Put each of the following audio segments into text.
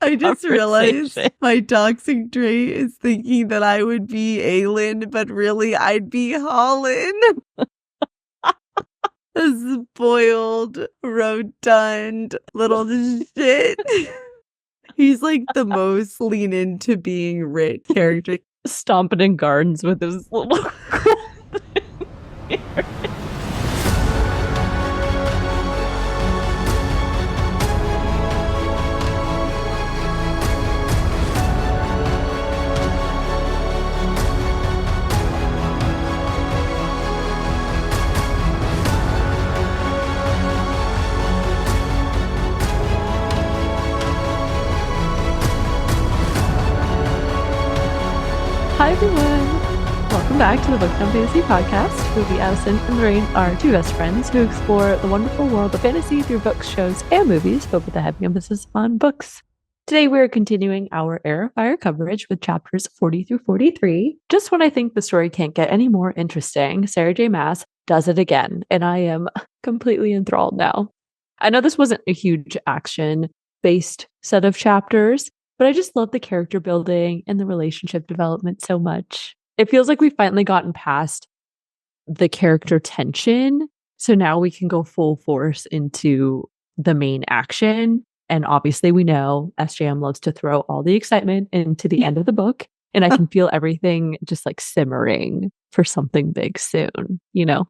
I just realized my toxic trait is thinking that I would be Aelin, but really I'd be Holland. A spoiled, rotund little shit. He's like the most lean into being rich character. Stomping in gardens with his little Hi everyone! Welcome back to the Booktown Fantasy Podcast, where we, Addison and Lorraine, are two best friends who explore the wonderful world of fantasy through books, shows, and movies, but with a heavy emphasis on books. Today we're continuing our Heir of Fire coverage with chapters 40 through 43. Just when I think the story can't get any more interesting, Sarah J. Maas does it again, and I am completely enthralled now. I know this wasn't a huge action-based set of chapters, but I just love the character building and the relationship development so much. It feels like we've finally gotten past the character tension. So now we can go full force into the main action. And obviously we know SJM loves to throw all the excitement into the end of the book. And I can feel everything just like simmering for something big soon, you know?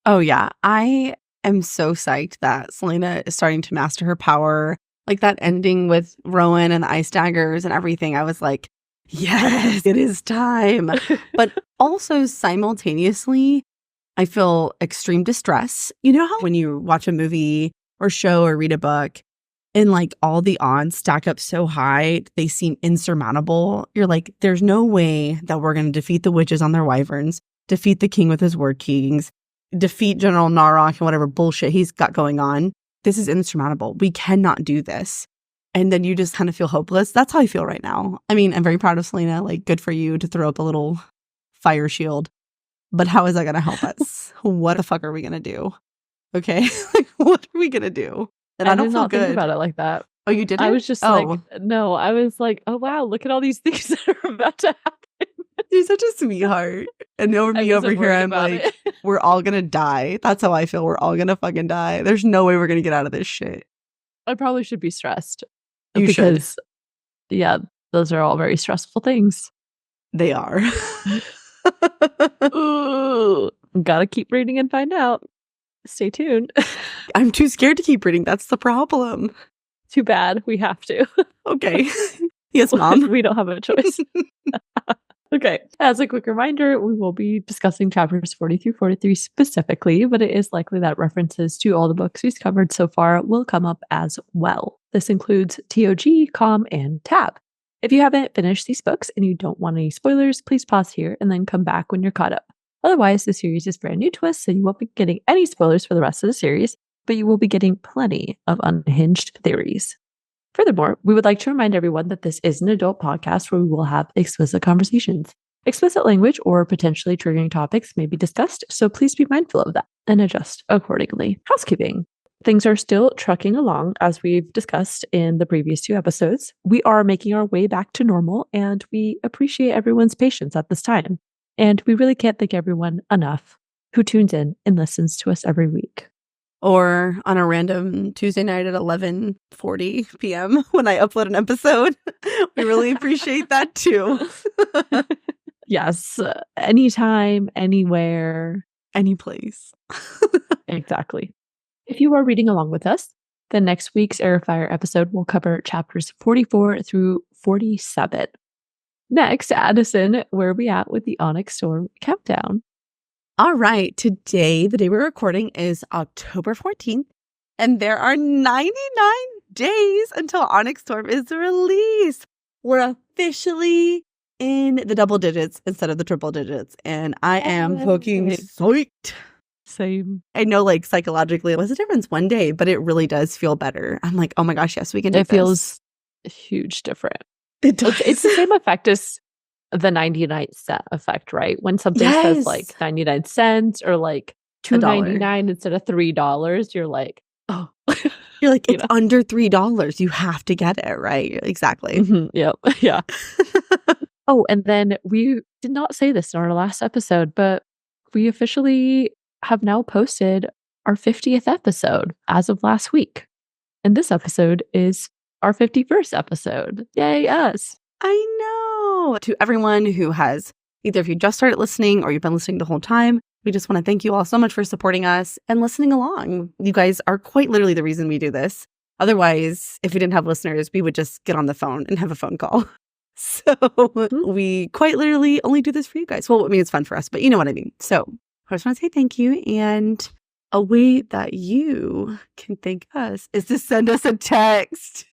Oh yeah. I am so psyched that Celaena is starting to master her power. Like that ending with Rowan and the ice daggers and everything, I was like, yes, it is time. But also simultaneously, I feel extreme distress. You know how when you watch a movie or show or read a book and like all the odds stack up so high, they seem insurmountable. You're like, there's no way that we're going to defeat the witches on their wyverns, defeat the king with his word kings, defeat General Narok and whatever bullshit he's got going on. This is insurmountable. We cannot do this. And then you just kind of feel hopeless. That's how I feel right now. I mean, I'm very proud of Celaena. Like, good for you to throw up a little fire shield. But how is that going to help us? What the fuck are we going to do? Okay. Like, what are we going to do? And I don't feel good. Think about it like that. Oh, you didn't? I was just like, no, I was like, oh, wow, look at all these things that are about to happen. You're such a sweetheart. And over here, I'm like, we're all going to die. That's how I feel. We're all going to fucking die. There's no way we're going to get out of this shit. I probably should be stressed. Because, yeah, those are all very stressful things. They are. Ooh, gotta keep reading and find out. Stay tuned. I'm too scared to keep reading. That's the problem. Too bad. We have to. Okay. Yes, Mom. We don't have a choice. Okay. As a quick reminder, we will be discussing chapters 40 through 43 specifically, but it is likely that references to all the books we've covered so far will come up as well. This includes TOG, COM, and TAB. If you haven't finished these books and you don't want any spoilers, please pause here and then come back when you're caught up. Otherwise, the series is brand new to us, so you won't be getting any spoilers for the rest of the series, but you will be getting plenty of unhinged theories. Furthermore, we would like to remind everyone that this is an adult podcast where we will have explicit conversations. Explicit language or potentially triggering topics may be discussed, so please be mindful of that and adjust accordingly. Housekeeping. Things are still trucking along, as we've discussed in the previous 2 episodes. We are making our way back to normal, and we appreciate everyone's patience at this time. And we really can't thank everyone enough who tunes in and listens to us every week. Or on a random Tuesday night at 11:40 p.m. when I upload an episode. We really appreciate that too. Yes. Anytime, anywhere. Any place. Exactly. If you are reading along with us, then next week's Heir of Fire episode will cover chapters 44 through 47. Next, Addison, where are we at with the Onyx Storm countdown? All right. Today, the day we're recording is October 14th, and there are 99 days until Onyx Storm is released. We're officially in the double digits instead of the triple digits, and I am fucking psyched. Same. I know, like, psychologically, what's the difference? One day, but it really does feel better. I'm like, oh my gosh, yes, we can do this. It feels huge different. It does. It's the same effect as the 99 cent effect, right? When something says like 99 cents or like $2.99 instead of $3, you're like, oh, You're like, it's under $3. You have to get it, right? Exactly. Yep. Yeah. Oh, and then we did not say this in our last episode, but we officially have now posted our 50th episode as of last week. And this episode is our 51st episode. Yay, us. I know. To everyone who has, either if you just started listening or you've been listening the whole time, we just want to thank you all so much for supporting us and listening along. You guys are quite literally the reason we do this. Otherwise, if we didn't have listeners, we would just get on the phone and have a phone call. So we quite literally only do this for you guys. Well, I mean, it's fun for us, but you know what I mean. So I just want to say thank you. And a way that you can thank us is to send us a text.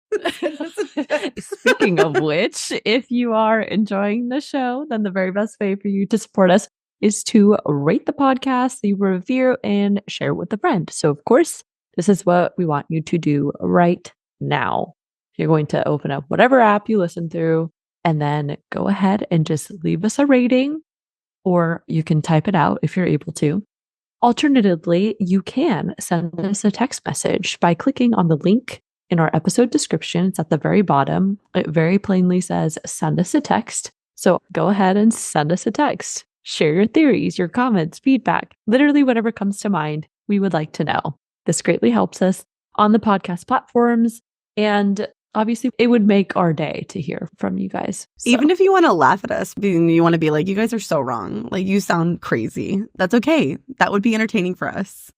Speaking of which, if you are enjoying the show, then the very best way for you to support us is to rate the podcast, leave a review, and share with a friend. So, of course, this is what we want you to do right now. You're going to open up whatever app you listen through, and then go ahead and just leave us a rating, or you can type it out if you're able to. Alternatively, you can send us a text message by clicking on the link in our episode description. It's at the very bottom. It very plainly says, send us a text. So go ahead and send us a text. Share your theories, your comments, feedback, literally whatever comes to mind. We would like to know. This greatly helps us on the podcast platforms. And obviously, it would make our day to hear from you guys. So. Even if you want to laugh at us, you want to be like, you guys are so wrong. Like, you sound crazy. That's okay. That would be entertaining for us.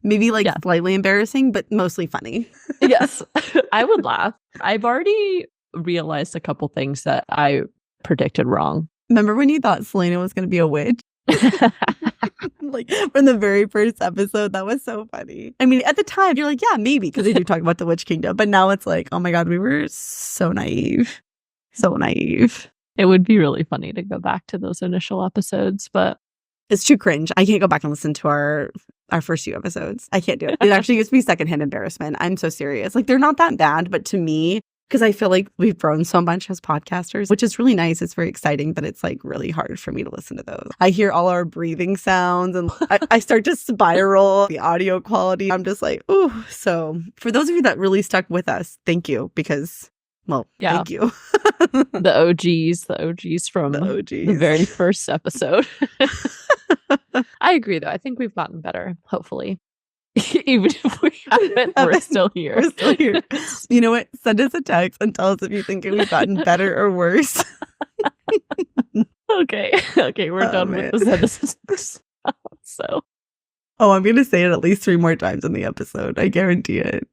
Maybe slightly embarrassing, but mostly funny. Yes, I would laugh. I've already realized a couple things that I predicted wrong. Remember when you thought Celaena was going to be a witch? Like from the very first episode, that was so funny. I mean, at the time, you're like, yeah, maybe, because they do talk about the Witch Kingdom. But now it's like, oh my God, we were so naive. So naive. It would be really funny to go back to those initial episodes, but it's too cringe. I can't go back and listen to our first few episodes. I can't do it. It actually gives me secondhand embarrassment. I'm so serious. Like, they're not that bad, but to me, because I feel like we've grown so much as podcasters, which is really nice. It's very exciting, but it's like really hard for me to listen to those. I hear all our breathing sounds and I start to spiral the audio quality. I'm just like, ooh. So for those of you that really stuck with us, thank you, because, well, thank you. The OGs from the very first episode. I agree, though. I think we've gotten better, hopefully. Even if we haven't, we're still here. We're still here. You know what? Send us a text and tell us if you think we've gotten better or worse. Okay, we're done with the sentences. So, I'm going to say it at least 3 more times in the episode. I guarantee it.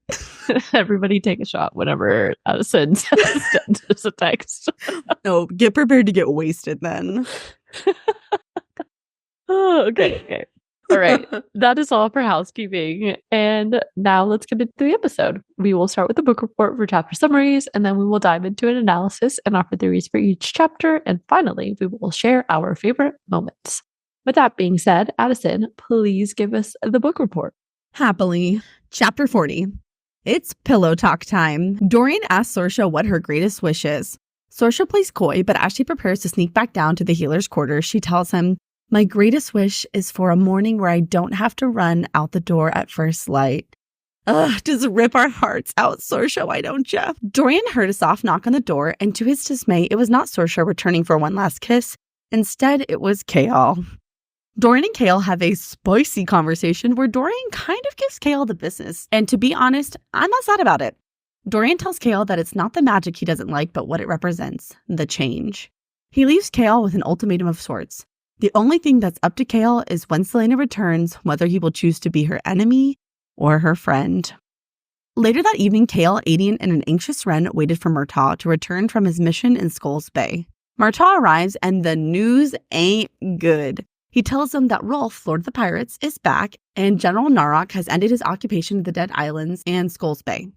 Everybody take a shot whenever Addison sends us a text. No, get prepared to get wasted then. Okay. All right. That is all for housekeeping. And now let's get into the episode. We will start with the book report for chapter summaries, and then we will dive into an analysis and offer theories for each chapter. And finally, we will share our favorite moments. With that being said, Addison, please give us the book report. Happily. Chapter 40. It's pillow talk time. Dorian asks Sorsha what her greatest wish is. Sorsha plays coy, but as she prepares to sneak back down to the healer's quarters, she tells him, "My greatest wish is for a morning where I don't have to run out the door at first light." Ugh, just rip our hearts out, Sorsha, why don't ya? Dorian heard a soft knock on the door, and to his dismay, it was not Sorsha returning for one last kiss. Instead, it was Chaol. Dorian and Chaol have a spicy conversation where Dorian kind of gives Chaol the business. And to be honest, I'm not sad about it. Dorian tells Chaol that it's not the magic he doesn't like, but what it represents, the change. He leaves Chaol with an ultimatum of sorts. The only thing that's up to Chaol is when Celaena returns, whether he will choose to be her enemy or her friend. Later that evening, Chaol, Aedion, and an anxious Wren waited for Murtaugh to return from his mission in Skulls Bay. Murtaugh arrives, and the news ain't good. He tells them that Rolf, Lord of the Pirates, is back, and General Narok has ended his occupation of the Dead Islands and Skulls Bay.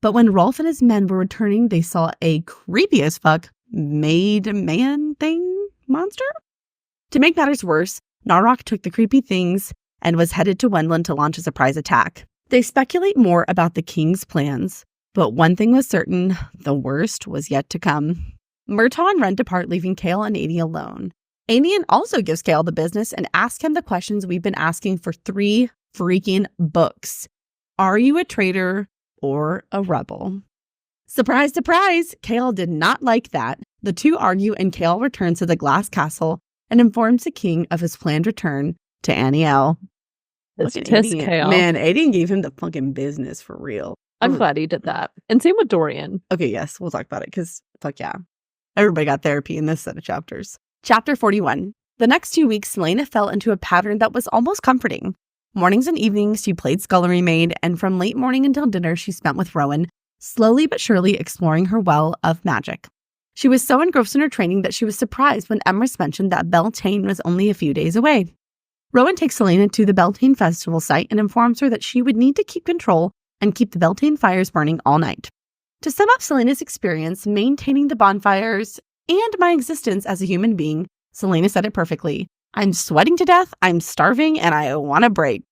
But when Rolf and his men were returning, they saw a creepy as fuck made man thing monster? To make matters worse, Narok took the creepy things and was headed to Wendland to launch a surprise attack. They speculate more about the king's plans, but one thing was certain, the worst was yet to come. Murtaugh and Wren depart, leaving Chaol and Aedion alone. Aedion also gives Chaol the business and asks him the questions we've been asking for 3 freaking books. Are you a traitor or a rebel. Surprise, surprise! Chaol did not like that. The two argue and Chaol returns to the glass castle and informs the king of his planned return to Aniel. It's Chaol. Man, Aedion gave him the fucking business for real. I'm glad he did that. And same with Dorian. Okay, yes, we'll talk about it because fuck yeah. Everybody got therapy in this set of chapters. Chapter 41. The next 2 weeks, Celaena fell into a pattern that was almost comforting. Mornings and evenings, she played scullery maid, and from late morning until dinner, she spent with Rowan, slowly but surely exploring her well of magic. She was so engrossed in her training that she was surprised when Emrys mentioned that Beltane was only a few days away. Rowan takes Celaena to the Beltane festival site and informs her that she would need to keep control and keep the Beltane fires burning all night. To sum up Celaena's experience maintaining the bonfires and my existence as a human being, Celaena said it perfectly. I'm sweating to death, I'm starving, and I want a break.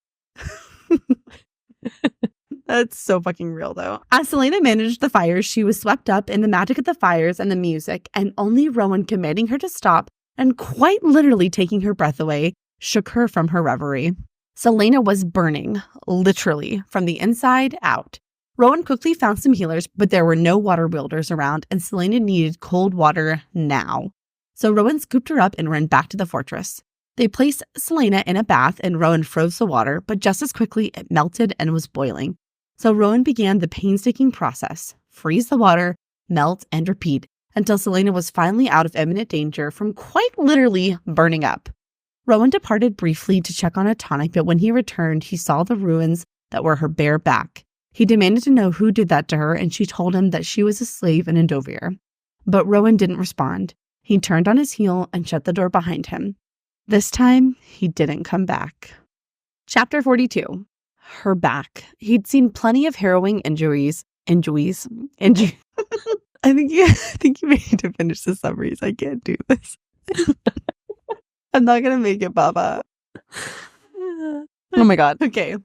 That's so fucking real, though. As Celaena managed the fires, she was swept up in the magic of the fires and the music, and only Rowan commanding her to stop and quite literally taking her breath away shook her from her reverie. Celaena was burning, literally, from the inside out. Rowan quickly found some healers, but there were no water wielders around, and Celaena needed cold water now. So Rowan scooped her up and ran back to the fortress. They placed Celaena in a bath, and Rowan froze the water, but just as quickly it melted and was boiling. So Rowan began the painstaking process: freeze the water, melt, and repeat, until Celaena was finally out of imminent danger from quite literally burning up. Rowan departed briefly to check on a tonic, but when he returned, he saw the ruins that were her bare back. He demanded to know who did that to her, and she told him that she was a slave in Endovir. But Rowan didn't respond. He turned on his heel and shut the door behind him. This time, he didn't come back. Chapter 42. Her back. He'd seen plenty of harrowing injuries. I think you may need to finish the summaries. I can't do this. I'm not going to make it, Baba. Oh my God. Okay.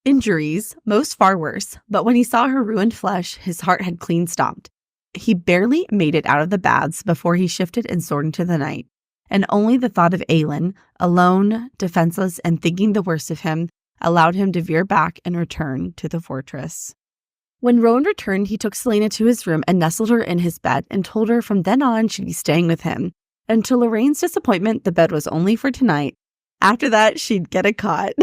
Injuries, most far worse, but when he saw her ruined flesh, his heart had clean stopped. He barely made it out of the baths before he shifted and soared into the night, and only the thought of Aelin, alone, defenseless, and thinking the worst of him, allowed him to veer back and return to the fortress. When Rowan returned, he took Celaena to his room and nestled her in his bed and told her from then on she'd be staying with him. And to Lorraine's disappointment, the bed was only for tonight. After that, she'd get a cot.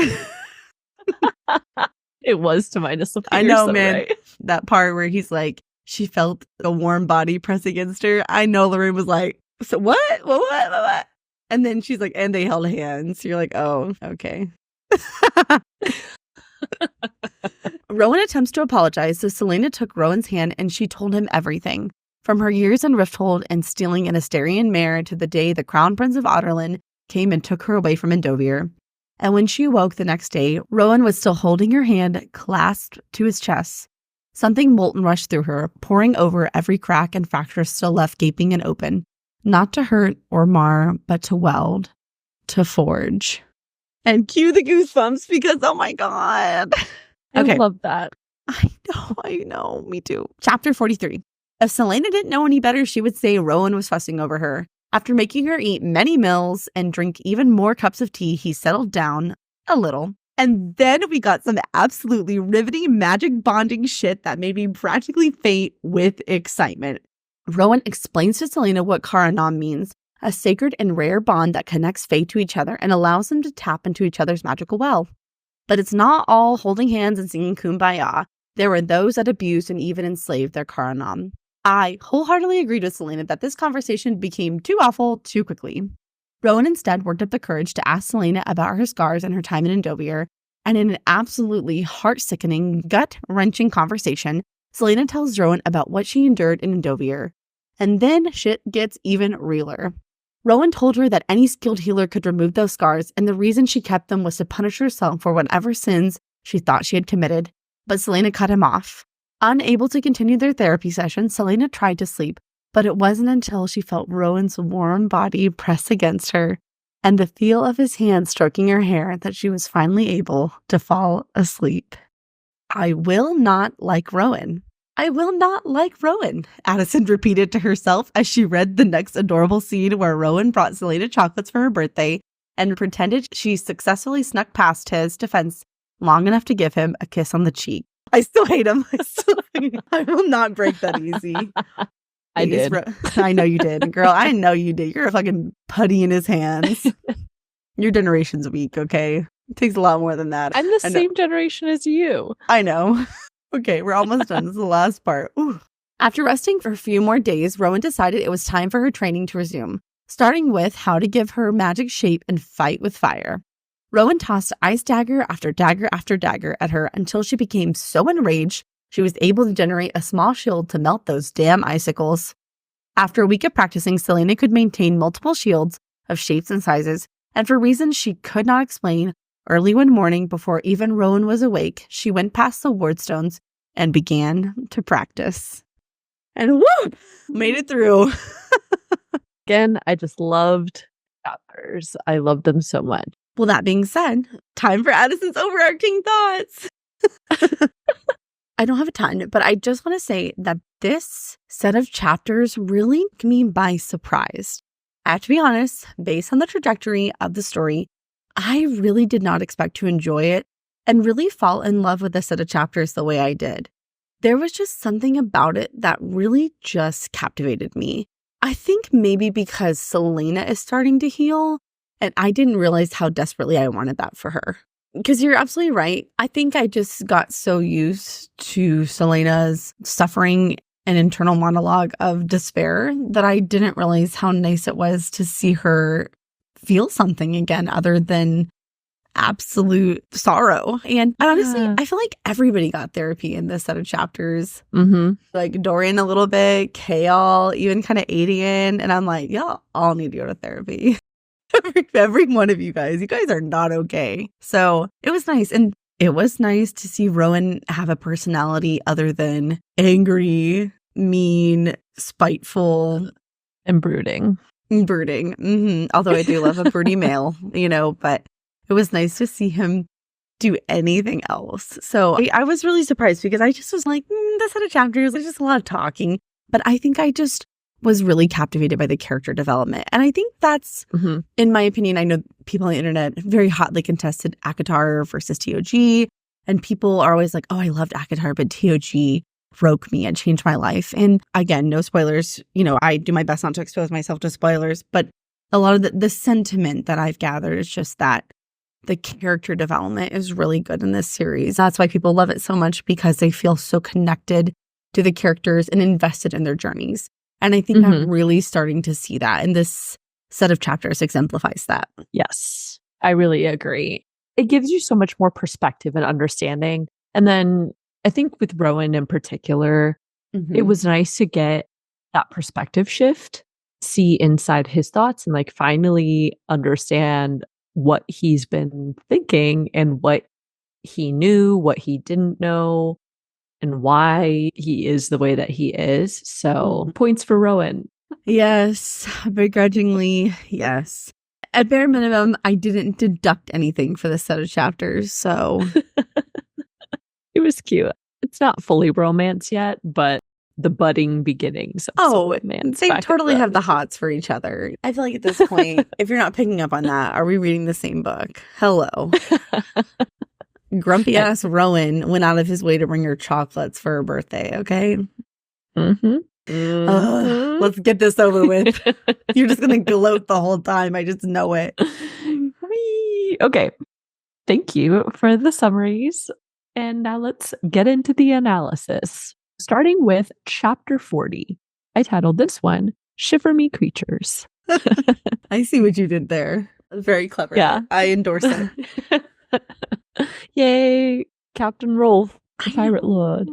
It was to my disappointment. I know, man. Right? That part where he's like, she felt a warm body press against her. I know Lorraine was like, so what? What? And then she's like, and they held hands. You're like, oh, okay. Rowan attempts to apologize, so Celaena took Rowan's hand and she told him everything. From her years in Rifthold and stealing an Asterian mare to the day the Crown Prince of Otterlin came and took her away from Endovir. And when she awoke the next day, Rowan was still holding her hand clasped to his chest. Something molten rushed through her, pouring over every crack and fracture still left gaping and open. Not to hurt or mar, but to weld, to forge. And cue the goosebumps because, oh my God. Okay. I love that. I know. Me too. Chapter 43. If Celaena didn't know any better, she would say Rowan was fussing over her. After making her eat many meals and drink even more cups of tea, he settled down a little. And then we got some absolutely riveting magic bonding shit that made me practically faint with excitement. Rowan explains to Celaena what Karanam means, a sacred and rare bond that connects Fae to each other and allows them to tap into each other's magical well. But it's not all holding hands and singing Kumbaya. There were those that abused and even enslaved their Karanam. I wholeheartedly agreed with Celaena that this conversation became too awful too quickly. Rowan instead worked up the courage to ask Celaena about her scars and her time in Endovir, and in an absolutely heart-sickening, gut-wrenching conversation, Celaena tells Rowan about what she endured in Endovir. And then shit gets even realer. Rowan told her that any skilled healer could remove those scars, and the reason she kept them was to punish herself for whatever sins she thought she had committed. But Celaena cut him off. Unable to continue their therapy session, Celaena tried to sleep, but it wasn't until she felt Rowan's warm body press against her and the feel of his hand stroking her hair that she was finally able to fall asleep. I will not like Rowan. I will not like Rowan, Addison repeated to herself as she read the next adorable scene where Rowan brought Celaena chocolates for her birthday and pretended she successfully snuck past his defense long enough to give him a kiss on the cheek. I still hate him. I will not break that easy. I did. I know you did. Girl, I know you did. You're a fucking putty in his hands. Your generation's weak, okay? It takes a lot more than that. I'm the same generation as you. I know. Okay, we're almost done. This is the last part. Ooh. After resting for a few more days, Rowan decided it was time for her training to resume, starting with how to give her magic shape and fight with fire. Rowan tossed ice dagger after dagger after dagger at her until she became so enraged she was able to generate a small shield to melt those damn icicles. After a week of practicing, Celaena could maintain multiple shields of shapes and sizes, and for reasons she could not explain, early one morning before even Rowan was awake, she went past the wardstones and began to practice. And woo! Made it through. Again, I just loved chapters. I loved them so much. Well, that being said, time for Addison's overarching thoughts. I don't have a ton, but I just want to say that this set of chapters really took me by surprise. I have to be honest, based on the trajectory of the story, I really did not expect to enjoy it and really fall in love with this set of chapters the way I did. There was just something about it that really just captivated me. I think maybe because Celaena is starting to heal, and I didn't realize how desperately I wanted that for her. Because you're absolutely right. I think I just got so used to Celaena's suffering and internal monologue of despair that I didn't realize how nice it was to see her feel something again other than absolute sorrow. And honestly, I feel like everybody got therapy in this set of chapters. Like Dorian a little bit, Chaol, even kind of Aedion. And I'm like, y'all all need to go to therapy. Every one of you guys are not okay. So it was nice. And it was nice to see Rowan have a personality other than angry, mean, spiteful, and brooding. Although I do love a broody male, but it was nice to see him do anything else. So I was really surprised because I just was like, this set of chapters, there's just a lot of talking. But I think I just was really captivated by the character development. And I think that's, in my opinion, I know people on the internet very hotly contested ACOTAR versus TOG. And people are always like, oh, I loved ACOTAR, but TOG broke me and changed my life. And again, no spoilers. I do my best not to expose myself to spoilers. But a lot of the sentiment that I've gathered is just that the character development is really good in this series. That's why people love it so much, because they feel so connected to the characters and invested in their journeys. And I think I'm really starting to see that. And this set of chapters exemplifies that. Yes, I really agree. It gives you so much more perspective and understanding. And then I think with Rowan in particular, it was nice to get that perspective shift, see inside his thoughts, and finally understand what he's been thinking and what he knew, what he didn't know, and why he is the way that he is. So points for Rowan. Yes, begrudgingly, yes. At bare minimum, I didn't deduct anything for this set of chapters, so. It was cute. It's not fully romance yet, but the budding beginnings of romance. They totally have the hots for each other. I feel like at this point, if you're not picking up on that, are we reading the same book? Hello. Grumpy ass Rowan went out of his way to bring her chocolates for her birthday, okay? Let's get this over with. You're just going to gloat the whole time. I just know it. Okay. Thank you for the summaries. And now let's get into the analysis. Starting with chapter 40. I titled this one, Shiver Me Creatures. I see what you did there. Very clever. Yeah. I endorse it. Yay, Captain Rolf, the Pirate Lord.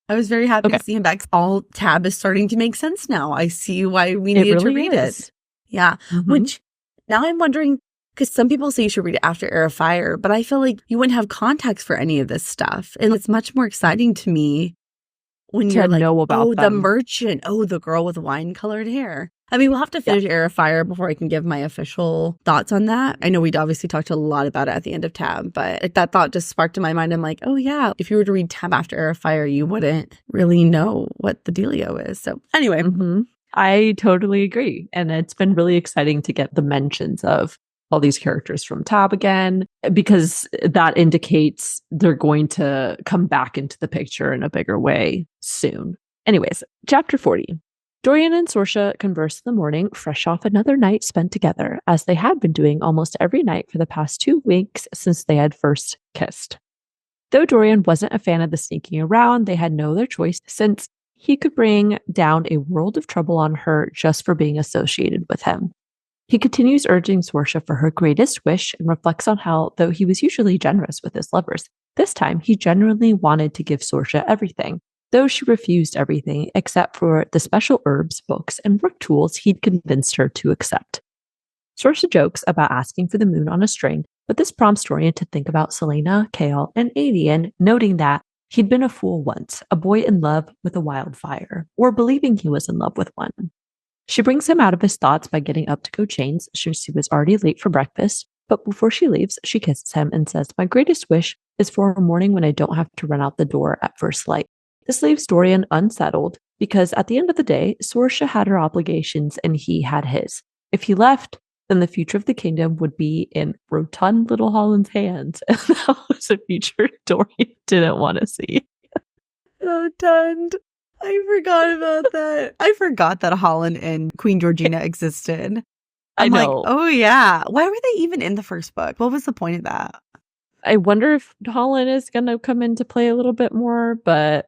I was very happy to see him back. All Tab is starting to make sense now. I see why we needed to read it. Yeah. Which now I'm wondering, because some people say you should read it after Heir of Fire, but I feel like you wouldn't have context for any of this stuff. And it's much more exciting to me when you're like, know about the merchant, the girl with wine-colored hair. I mean, we'll have to finish Heir of Fire before I can give my official thoughts on that. I know we'd obviously talked a lot about it at the end of Tab, but that thought just sparked in my mind. I'm like, oh yeah, if you were to read Tab after Heir of Fire, you wouldn't really know what the dealio is. So anyway. I totally agree. And it's been really exciting to get the mentions of all these characters from Tab again, because that indicates they're going to come back into the picture in a bigger way soon. Anyways, chapter 40. Dorian and Sorsha converse in the morning, fresh off another night spent together, as they had been doing almost every night for the past 2 weeks since they had first kissed. Though Dorian wasn't a fan of the sneaking around, they had no other choice since he could bring down a world of trouble on her just for being associated with him. He continues urging Sorsha for her greatest wish and reflects on how, though he was usually generous with his lovers, this time he genuinely wanted to give Sorsha everything, though she refused everything except for the special herbs, books, and work tools he'd convinced her to accept. Sorsha jokes about asking for the moon on a string, but this prompts Dorian to think about Celaena, Chaol, and Aedion, noting that he'd been a fool once, a boy in love with a wildfire, or believing he was in love with one. She brings him out of his thoughts by getting up to go change since he was already late for breakfast, but before she leaves, she kisses him and says, "My greatest wish is for a morning when I don't have to run out the door at first light." This leaves Dorian unsettled because at the end of the day, Sorsha had her obligations and he had his. If he left, then the future of the kingdom would be in rotund little Holland's hands, and that was a future Dorian didn't want to see. Rotund. I forgot about that. I forgot that Holland and Queen Georgina existed. I I'm know. like, oh yeah. Why were they even in the first book? What was the point of that? I wonder if Holland is going to come into play a little bit more, but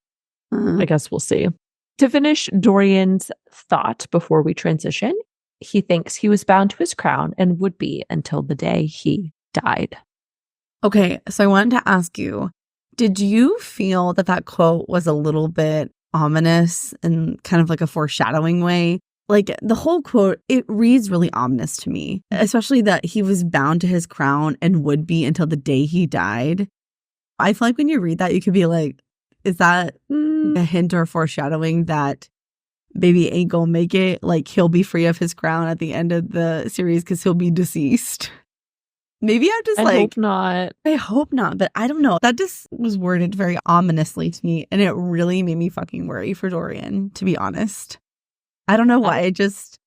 I guess we'll see. To finish Dorian's thought before we transition, he thinks he was bound to his crown and would be until the day he died. Okay, so I wanted to ask you, did you feel that that quote was a little bit ominous in kind of like a foreshadowing way? Like the whole quote, it reads really ominous to me, especially that he was bound to his crown and would be until the day he died. I feel like when you read that, you could be like, is that a hint or foreshadowing that baby ain't gonna make it? Like he'll be free of his crown at the end of the series because he'll be deceased. Maybe I'm just I like, hope not. I hope not, but I don't know. That just was worded very ominously to me, and it really made me fucking worry for Dorian, to be honest. I don't know why. I just,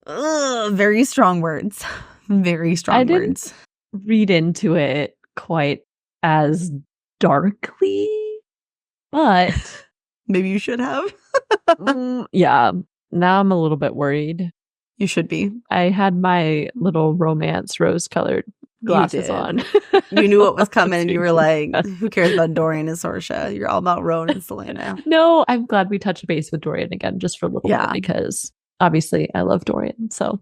very strong words. Very strong words. Read into it quite as darkly, but maybe you should have. Yeah, now I'm a little bit worried. You should be. I had my little romance rose-colored glasses on. You knew what was coming and you were like, who cares about Dorian and Sorsha? You're all about Rowan and Celaena. No, I'm glad we touched base with Dorian again just for a little bit because obviously I love Dorian. So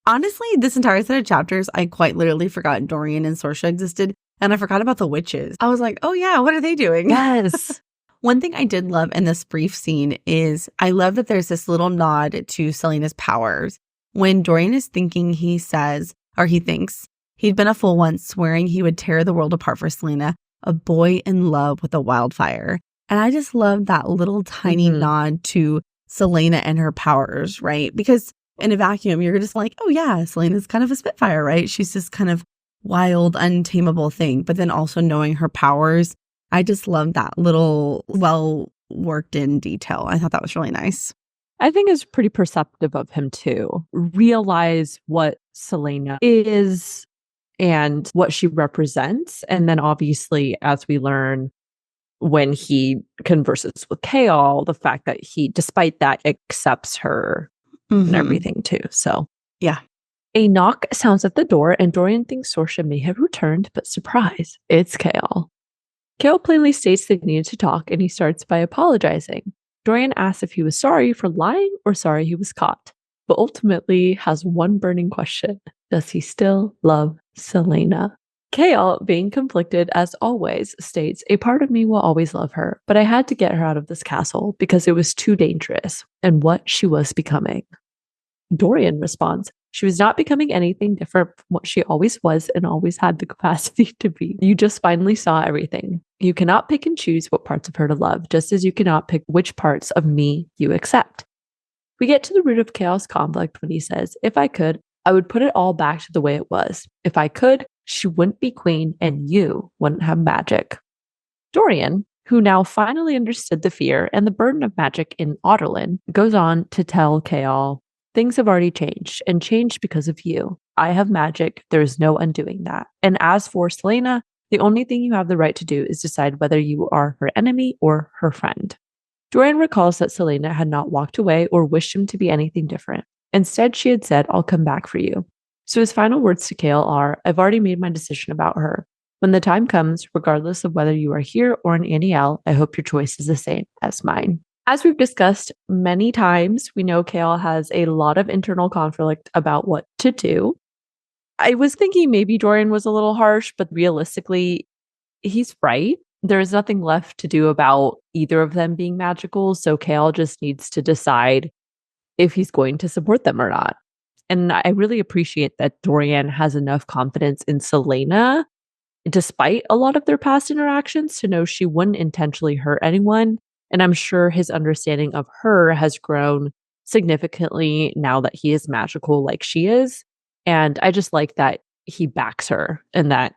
honestly, this entire set of chapters, I quite literally forgot Dorian and Sorsha existed, and I forgot about the witches. I was like, oh yeah, what are they doing? Yes. One thing I did love in this brief scene is I love that there's this little nod to Celaena's powers. When Dorian is thinking, he says, or he thinks, he'd been a fool once, swearing he would tear the world apart for Celaena, a boy in love with a wildfire. And I just love that little tiny nod to Celaena and her powers, right? Because in a vacuum, you're just like, oh yeah, Celaena's kind of a spitfire, right? She's this kind of wild, untamable thing. But then also knowing her powers, I just love that little well worked in detail. I thought that was really nice. I think it's pretty perceptive of him to realize what Celaena is and what she represents. And then obviously, as we learn when he converses with Chaol, the fact that he, despite that, accepts her and everything too. So yeah. A knock sounds at the door and Dorian thinks Sorsha may have returned, but surprise, it's Chaol. Chaol plainly states they needed to talk and he starts by apologizing. Dorian asks if he was sorry for lying or sorry he was caught, but ultimately has one burning question. Does he still love Celaena? Chaol, being conflicted as always, states, a part of me will always love her, but I had to get her out of this castle because it was too dangerous and what she was becoming. Dorian responds, she was not becoming anything different from what she always was and always had the capacity to be. You just finally saw everything. You cannot pick and choose what parts of her to love, just as you cannot pick which parts of me you accept. We get to the root of Chaol's conflict when he says, if I could, I would put it all back to the way it was. If I could, she wouldn't be queen and you wouldn't have magic. Dorian, who now finally understood the fear and the burden of magic in Aedion, goes on to tell Chaol, things have already changed and changed because of you. I have magic. There's no undoing that. And as for Celaena, the only thing you have the right to do is decide whether you are her enemy or her friend. Dorian recalls that Celaena had not walked away or wished him to be anything different. Instead, she had said, I'll come back for you. So his final words to Chaol are, I've already made my decision about her. When the time comes, regardless of whether you are here or in Aniel, I hope your choice is the same as mine. As we've discussed many times, we know Chaol has a lot of internal conflict about what to do. I was thinking maybe Dorian was a little harsh, but realistically, he's right. There is nothing left to do about either of them being magical, so Chaol just needs to decide if he's going to support them or not. And I really appreciate that Dorian has enough confidence in Celaena, despite a lot of their past interactions, to know she wouldn't intentionally hurt anyone. And I'm sure his understanding of her has grown significantly now that he is magical like she is. And I just like that he backs her and that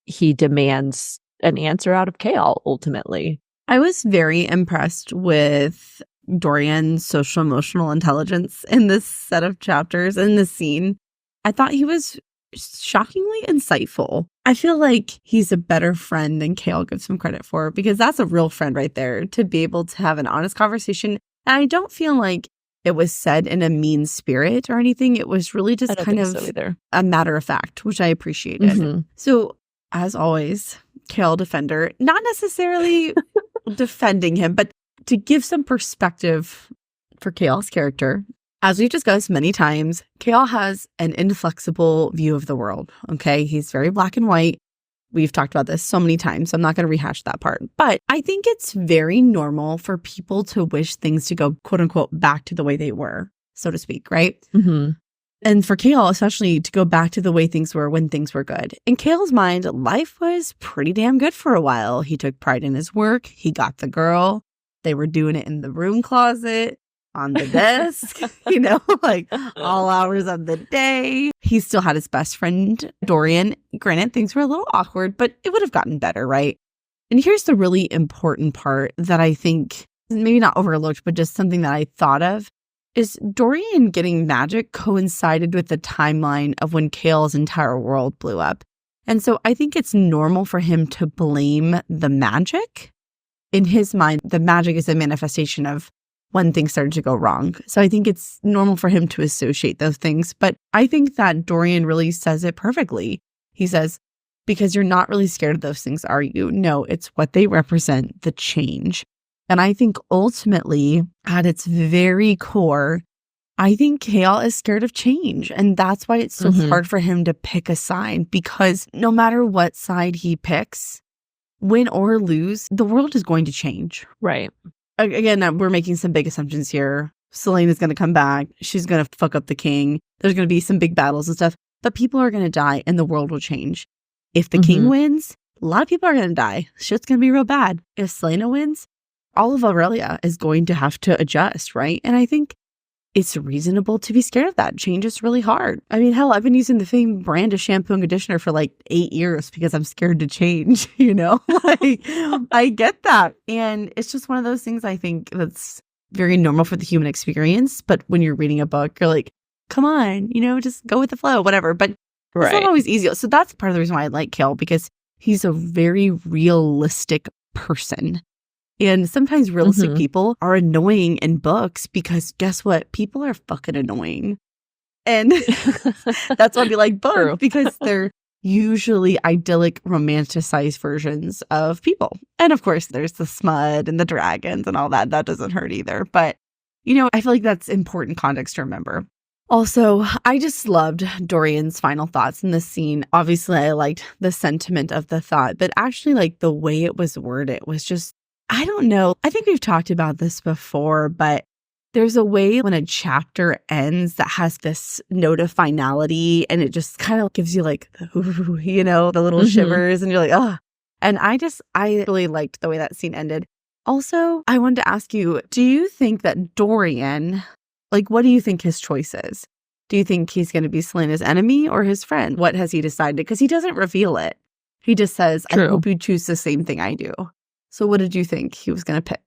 he demands an answer out of Chaol ultimately. I was very impressed with Dorian's social emotional intelligence in this set of chapters, in this scene. I thought he was shockingly insightful. I feel like he's a better friend than Chaol gives him credit for, because that's a real friend right there, to be able to have an honest conversation. And I don't feel like it was said in a mean spirit or anything. It was really just kind of a matter of fact, which I appreciated. Mm-hmm. So, as always, Chaol defender, not necessarily defending him, but to give some perspective for Chaol's character. As we've discussed many times, Chaol has an inflexible view of the world, okay? He's very black and white. We've talked about this so many times, so I'm not going to rehash that part. But I think it's very normal for people to wish things to go, quote unquote, back to the way they were, so to speak, right? Mm-hmm. And for Chaol, especially, to go back to the way things were when things were good. In Chaol's mind, life was pretty damn good for a while. He took pride in his work. He got the girl. They were doing it in the room closet, on the desk, like all hours of the day. He still had his best friend, Dorian. Granted, things were a little awkward, but it would have gotten better, right? And here's the really important part that I think, maybe not overlooked, but just something that I thought of, is Dorian getting magic coincided with the timeline of when Chaol's entire world blew up. And so I think it's normal for him to blame the magic. In his mind, the magic is a manifestation of when things started to go wrong. So I think it's normal for him to associate those things. But I think that Dorian really says it perfectly. He says, because you're not really scared of those things, are you? No, it's what they represent, the change. And I think ultimately, at its very core, I think Chaol is scared of change. And that's why it's so hard for him to pick a side, because no matter what side he picks, win or lose, the world is going to change. Right. Again, we're making some big assumptions here. Celaena's going to come back. She's going to fuck up the king. There's going to be some big battles and stuff. But people are going to die and the world will change. If the king wins, a lot of people are going to die. Shit's going to be real bad. If Celaena wins, all of Aurelia is going to have to adjust, right? And I think it's reasonable to be scared of that. Change is really hard. I mean, hell, I've been using the same brand of shampoo and conditioner for like 8 years because I'm scared to change, Like, I get that. And it's just one of those things I think that's very normal for the human experience. But when you're reading a book, you're like, come on, just go with the flow, whatever. But it's not always easy. So that's part of the reason why I like Chaol, because he's a very realistic person. And sometimes realistic people are annoying in books because guess what? People are fucking annoying. And that's why we like books, because they're usually idyllic, romanticized versions of people. And of course, there's the smut and the dragons and all that. That doesn't hurt either. But, I feel like that's important context to remember. Also, I just loved Dorian's final thoughts in this scene. Obviously, I liked the sentiment of the thought, but actually, like, the way it was worded was just, I don't know. I think we've talked about this before, but there's a way when a chapter ends that has this note of finality, and it just kind of gives you like, the little shivers, and you're like, oh. And I really liked the way that scene ended. Also, I wanted to ask you, do you think that Dorian, what do you think his choice is? Do you think he's going to be Celaena's enemy or his friend? What has he decided? Because he doesn't reveal it. He just says, I hope you choose the same thing I do. So what did you think he was going to pick?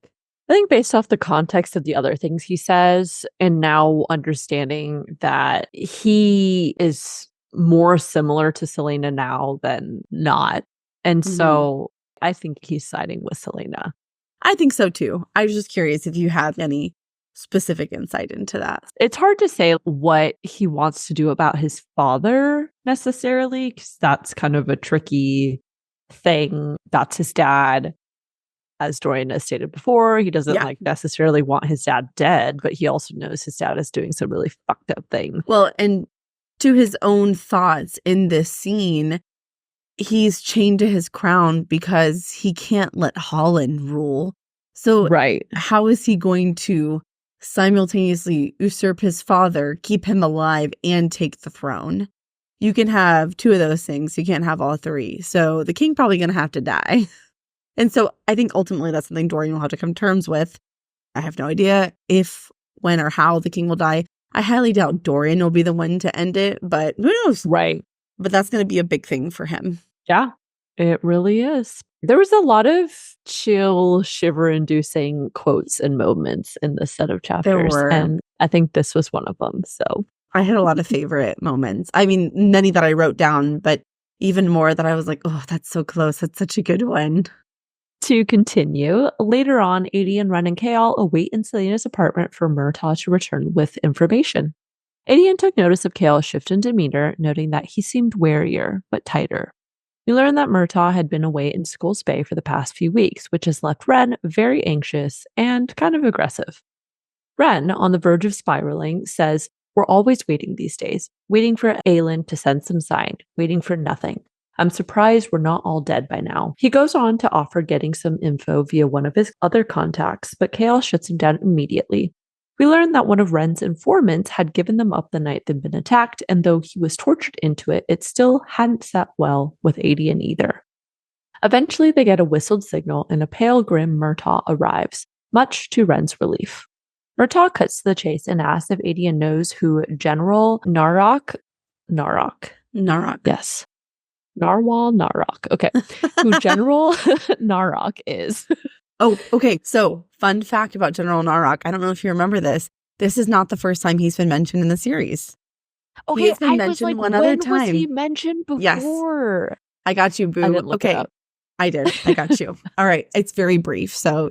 I think based off the context of the other things he says, and now understanding that he is more similar to Celaena now than not. And so I think he's siding with Celaena. I think so too. I was just curious if you had any specific insight into that. It's hard to say what he wants to do about his father necessarily, because that's kind of a tricky thing. That's his dad. As Dorian has stated before, he doesn't like necessarily want his dad dead, but he also knows his dad is doing some really fucked up thing. Well, and to his own thoughts in this scene, he's chained to his crown because he can't let Holland rule. So how is he going to simultaneously usurp his father, keep him alive, and take the throne? You can have two of those things. You can't have all three. So the king probably going to have to die. And so I think ultimately that's something Dorian will have to come to terms with. I have no idea if, when, or how the king will die. I highly doubt Dorian will be the one to end it, but who knows? Right. But that's going to be a big thing for him. Yeah, it really is. There was a lot of chill, shiver-inducing quotes and moments in this set of chapters. There were. And I think this was one of them. So I had a lot of favorite moments. I mean, many that I wrote down, but even more that I was like, oh, that's so close. That's such a good one. To continue, later on, Aedion, Ren, and Chaol await in Celaena's apartment for Murtaugh to return with information. Aedion took notice of Chaol's shift in demeanor, noting that he seemed warier, but tighter. We learned that Murtaugh had been away in Skull's Bay for the past few weeks, which has left Ren very anxious and kind of aggressive. Ren, on the verge of spiraling, says, "We're always waiting these days, waiting for Aelin to send some sign, waiting for nothing. I'm surprised we're not all dead by now." He goes on to offer getting some info via one of his other contacts, but Chaol shuts him down immediately. We learn that one of Ren's informants had given them up the night they'd been attacked, and though he was tortured into it, it still hadn't sat well with Aedion either. Eventually, they get a whistled signal, and a pale, grim Murtaugh arrives, much to Ren's relief. Murtaugh cuts to the chase and asks if Aedion knows who General Narok. Yes. Narwhal Narok. Okay. Who General Narok is. Oh, okay. So, fun fact about General Narok. I don't know if you remember this. This is not the first time he's been mentioned in the series. Okay, he's been mentioned one other time. Was he mentioned before? Yes. I got you, boo. I didn't look it up. I did. I got you. All right. It's very brief. So,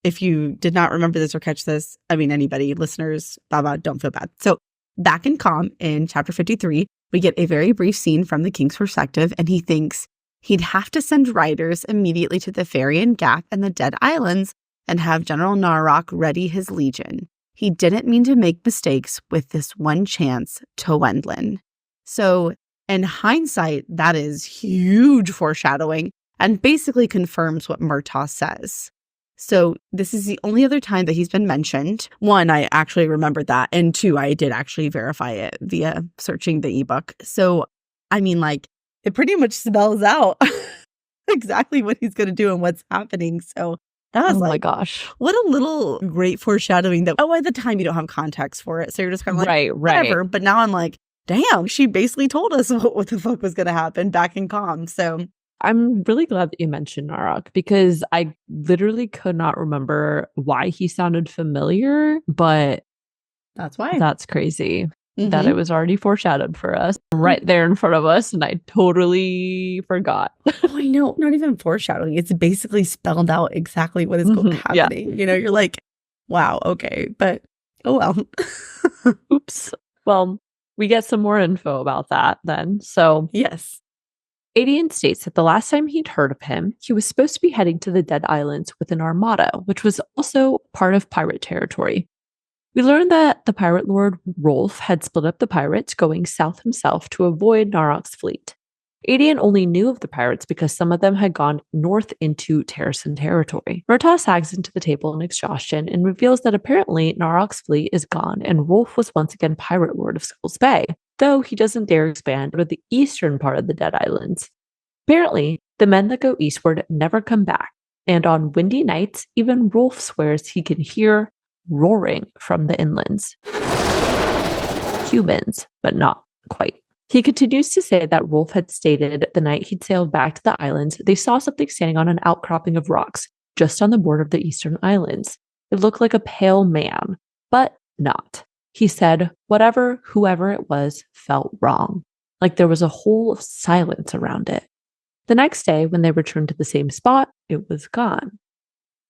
if you did not remember this or catch this, I mean, anybody, listeners, don't feel bad. So, back in Calm in chapter 53, we get a very brief scene from the king's perspective, and he thinks he'd have to send riders immediately to the Farian Gap and the Dead Islands and have General Narok ready his legion. He didn't mean to make mistakes with this one chance to Wendlin. So, in hindsight, that is huge foreshadowing and basically confirms what Murtaugh says. So this is the only other time that he's been mentioned. One, I actually remembered that. And two, I did actually verify it via searching the ebook. So, I mean, it pretty much spells out exactly what he's going to do and what's happening. So that was my gosh. What a little great foreshadowing that, at the time you don't have context for it. So you're just kind of like, right. Whatever. But now I'm like, damn, she basically told us what the fuck was going to happen back in Calm. So I'm really glad that you mentioned Narok because I literally could not remember why he sounded familiar, but that's why. That's crazy that it was already foreshadowed for us right there in front of us, and I totally forgot. Oh, I know. Not even foreshadowing. It's basically spelled out exactly what is happening. Yeah. You're like, wow, okay. But, oh well. Oops. Well, we get some more info about that then. So, yes. Aedion states that the last time he'd heard of him, he was supposed to be heading to the Dead Islands with an armada, which was also part of pirate territory. We learned that the pirate lord Rolf had split up the pirates, going south himself to avoid Narok's fleet. Aedion only knew of the pirates because some of them had gone north into Terrasen territory. Murtaugh sags into the table in exhaustion and reveals that apparently Narok's fleet is gone and Rolf was once again pirate lord of Skull's Bay, though he doesn't dare expand to the eastern part of the Dead Islands. Apparently, the men that go eastward never come back, and on windy nights, even Rolf swears he can hear roaring from the inlands. Humans, but not quite. He continues to say that Rolf had stated the night he'd sailed back to the islands, they saw something standing on an outcropping of rocks just on the border of the eastern islands. It looked like a pale man, but not. He said whoever it was felt wrong. like there was a whole silence around it. The next day, when they returned to the same spot, it was gone.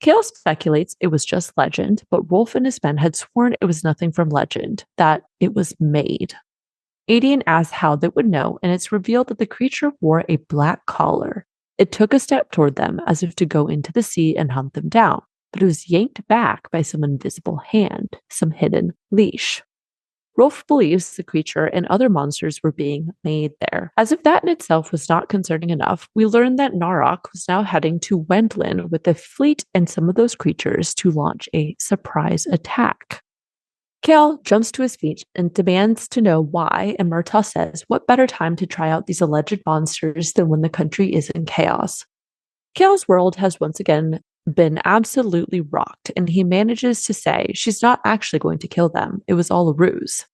Chaol speculates it was just legend, but Rolf and his men had sworn it was nothing from legend, that it was made. Aedion asks how they would know, and it's revealed that the creature wore a black collar. It took a step toward them as if to go into the sea and hunt them down, but it was yanked back by some invisible hand, some hidden leash. Rolf believes the creature and other monsters were being made there. As if that in itself was not concerning enough, we learned that Narok was now heading to Wendlin with a fleet and some of those creatures to launch a surprise attack. Chaol jumps to his feet and demands to know why, and Murtaugh says, what better time to try out these alleged monsters than when the country is in chaos? Chaol's world has once again been absolutely rocked, and he manages to say she's not actually going to kill them. It was all a ruse.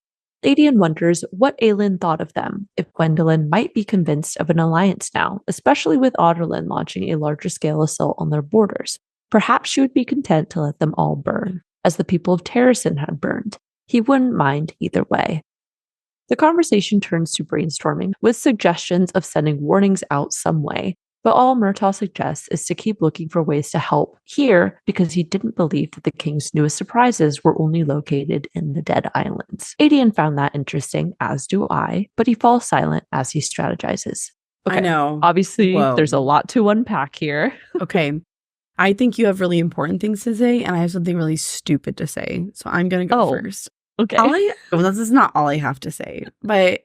Aedion wonders what Aelin thought of them, if Gwendolen might be convinced of an alliance now, especially with Adarlan launching a larger scale assault on their borders. Perhaps she would be content to let them all burn, as the people of Terrasen had burned. He wouldn't mind either way. The conversation turns to brainstorming, with suggestions of sending warnings out some way, but all Murtaugh suggests is to keep looking for ways to help here because he didn't believe that the king's newest surprises were only located in the Dead Islands. Aedion found that interesting, as do I, but he falls silent as he strategizes. Okay, I know. Obviously, Whoa. There's a lot to unpack here. Okay. I think you have really important things to say, and I have something really stupid to say. So I'm going to go first. Okay. Well, this is not all I have to say, but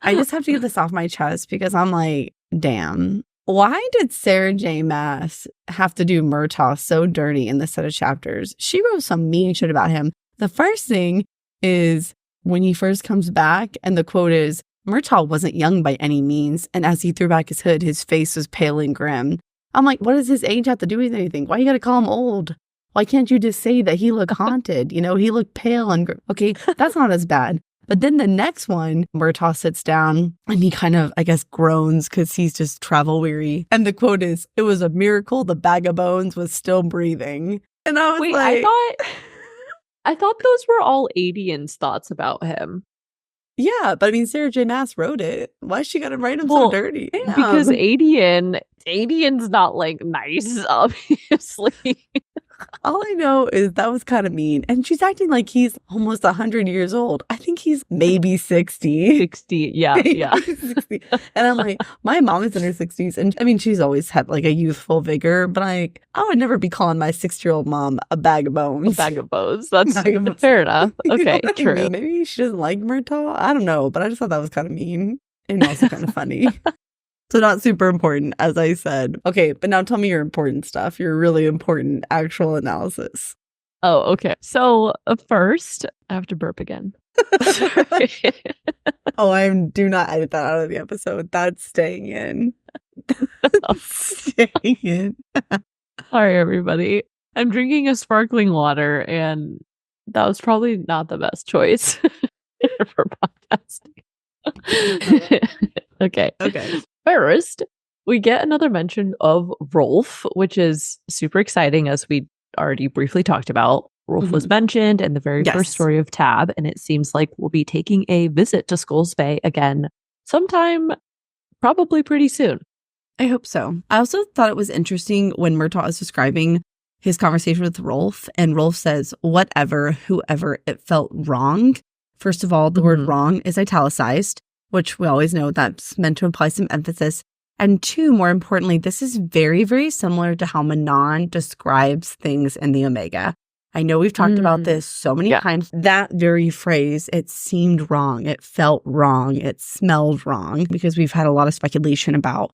I just have to get this off my chest because I'm like, damn. Why did Sarah J. Maas have to do Murtaugh so dirty in this set of chapters? She wrote some mean shit about him. The first thing is when he first comes back, and the quote is, Murtaugh wasn't young by any means, and as he threw back his hood, his face was pale and grim. I'm like, what does his age have to do with anything? Why you gotta call him old? Why can't you just say that he looked haunted? You know, he looked pale and grim. Okay, that's not as bad. But then the next one, Murtaugh sits down and he kind of, I guess, groans because he's just travel weary. And the quote is, it was a miracle the bag of bones was still breathing. And I was like... I thought those were all Aedion's thoughts about him. Yeah, but I mean, Sarah J. Maas wrote it. Why she got to write him so dirty? Damn. Because Aedion's not like nice, obviously. All I know is that was kind of mean. And she's acting like he's almost 100 years old. I think he's maybe 60. 60, yeah. 60. And I'm like, my mom is in her 60s. And I mean, she's always had like a youthful vigor. But I would never be calling my 6-year-old mom a bag of bones. A bag of bones. That's fair enough. Okay, true. I mean? Maybe she doesn't like Murtaugh. I don't know. But I just thought that was kind of mean and also kind of funny. So not super important, as I said. Okay, but now tell me your important stuff, your really important actual analysis. Oh, okay. So first, I have to burp again. Do not edit that out of the episode. That's staying in. Staying in. Sorry, everybody. I'm drinking a sparkling water, and that was probably not the best choice for podcasting. Okay. First, we get another mention of Rolf, which is super exciting, as we already briefly talked about. Rolf was mentioned in the very first story of Tab, and it seems like we'll be taking a visit to Skulls Bay again sometime, probably pretty soon. I hope so. I also thought it was interesting when Murtaugh is describing his conversation with Rolf, and Rolf says, whatever, whoever, it felt wrong. First of all, the word wrong is italicized, which we always know that's meant to imply some emphasis. And two, more importantly, this is very, very similar to how Manon describes things in the Omega. I know we've talked about this so many times. That very phrase, it seemed wrong, it felt wrong, it smelled wrong, because we've had a lot of speculation about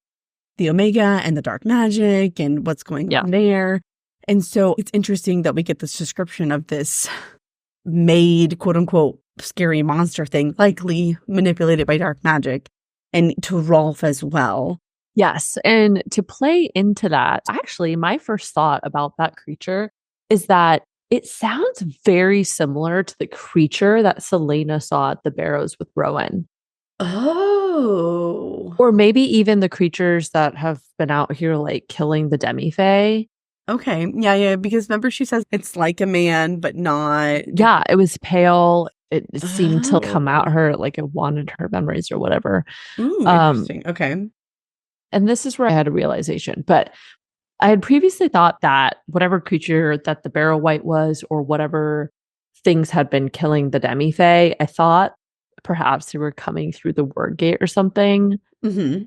the Omega and the dark magic and what's going on there. And so it's interesting that we get this description of this made, quote unquote, scary monster thing, likely manipulated by dark magic, and to Rolf as well. Yes, and to play into that, actually, my first thought about that creature is that it sounds very similar to the creature that Celaena saw at the Barrows with Rowan. Oh. Or maybe even the creatures that have been out here, like, killing the Demi-Fae. Okay. Yeah, because remember she says it's like a man, but not. Yeah, it was pale. it seemed to come at her like it wanted her memories or whatever. Ooh, interesting. Okay. And this is where I had a realization. But I had previously thought that whatever creature that the Barrow Wight was, or whatever things had been killing the Demi-Fae, I thought perhaps they were coming through the Word Gate or something. Mm-hmm.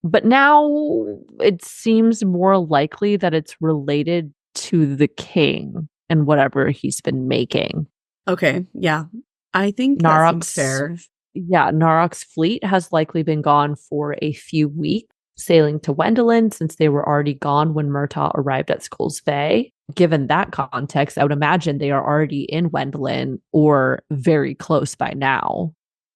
But now it seems more likely that it's related to the king and whatever he's been making. Okay. Yeah. I think that seems fair. Yeah, Narok's fleet has likely been gone for a few weeks, sailing to Wendelin since they were already gone when Murtaugh arrived at Skull's Bay. Given that context, I would imagine they are already in Wendelin or very close by now.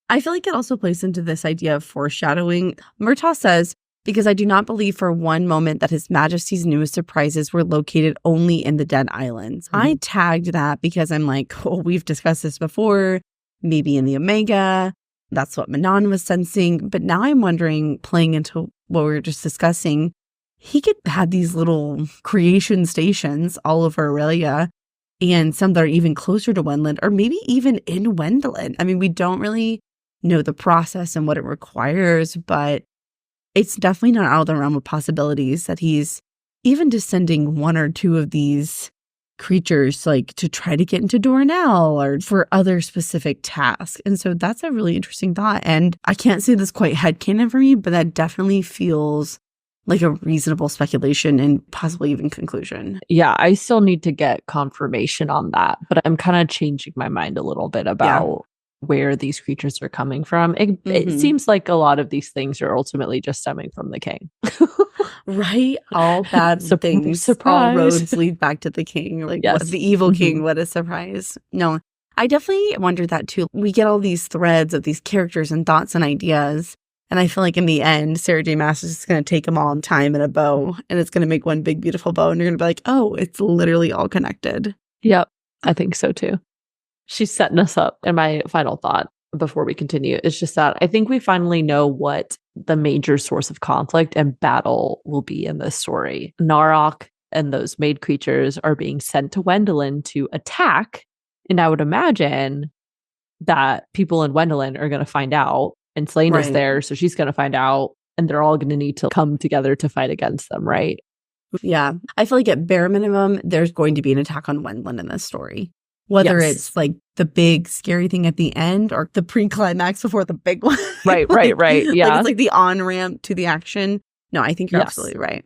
I feel like it also plays into this idea of foreshadowing. Murtaugh says, because I do not believe for one moment that His Majesty's newest surprises were located only in the Dead Islands. Mm-hmm. I tagged that because I'm like, oh, we've discussed this before, maybe in the Omega. That's what Manon was sensing. But now I'm wondering, playing into what we were just discussing, he could have these little creation stations all over Aurelia, and some that are even closer to Wendland, or maybe even in Wendelin. I mean, we don't really know the process and what it requires, but it's definitely not out of the realm of possibilities that he's even just sending one or two of these creatures like to try to get into Dornell or for other specific tasks. And so that's a really interesting thought. And I can't say this quite headcanon for me, but that definitely feels like a reasonable speculation and possibly even conclusion. Yeah, I still need to get confirmation on that, but I'm kind of changing my mind a little bit about where these creatures are coming from. It seems like a lot of these things are ultimately just stemming from the king. Right? All bad things. Surprise. All roads lead back to the king. Like, yes. What, the evil king, what a surprise. No, I definitely wondered that too. We get all these threads of these characters and thoughts and ideas. And I feel like in the end, Sarah J. Maas is just going to take them all in time in a bow. And it's going to make one big, beautiful bow. And you're going to be like, oh, it's literally all connected. Yep. I think so too. She's setting us up. And my final thought before we continue is just that I think we finally know what the major source of conflict and battle will be in this story. Narok and those maid creatures are being sent to Wendelin to attack. And I would imagine that people in Wendelin are going to find out. And Celaena's there, so she's going to find out. And they're all going to need to come together to fight against them, right? Yeah. I feel like at bare minimum, there's going to be an attack on Wendelin in this story. Whether it's like the big scary thing at the end or the pre-climax before the big one. Right. Yeah. Like it's like the on-ramp to the action. No, I think you're absolutely right.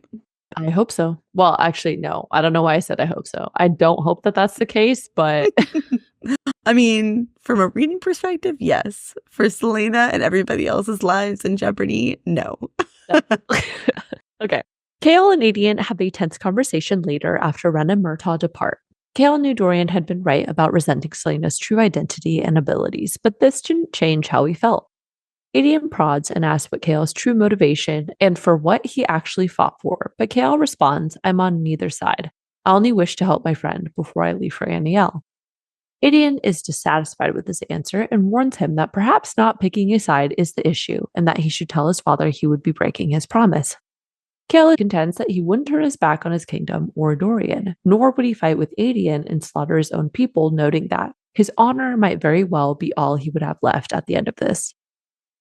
I hope so. Well, actually, no. I don't know why I said I hope so. I don't hope that that's the case, but... I mean, from a reading perspective, yes. For Celaena and everybody else's lives in jeopardy, no. Okay. Chaol and Aedion have a tense conversation later after Ren and Murtaugh depart. Chaol knew Dorian had been right about resenting Celaena's true identity and abilities, but this didn't change how he felt. Aedion prods and asks what Chaol's true motivation and for what he actually fought for, but Chaol responds, I'm on neither side. I only wish to help my friend before I leave for Aniel. Aedion is dissatisfied with this answer and warns him that perhaps not picking a side is the issue and that he should tell his father he would be breaking his promise. Chaol contends that he wouldn't turn his back on his kingdom or Dorian, nor would he fight with Aedion and slaughter his own people, noting that his honor might very well be all he would have left at the end of this.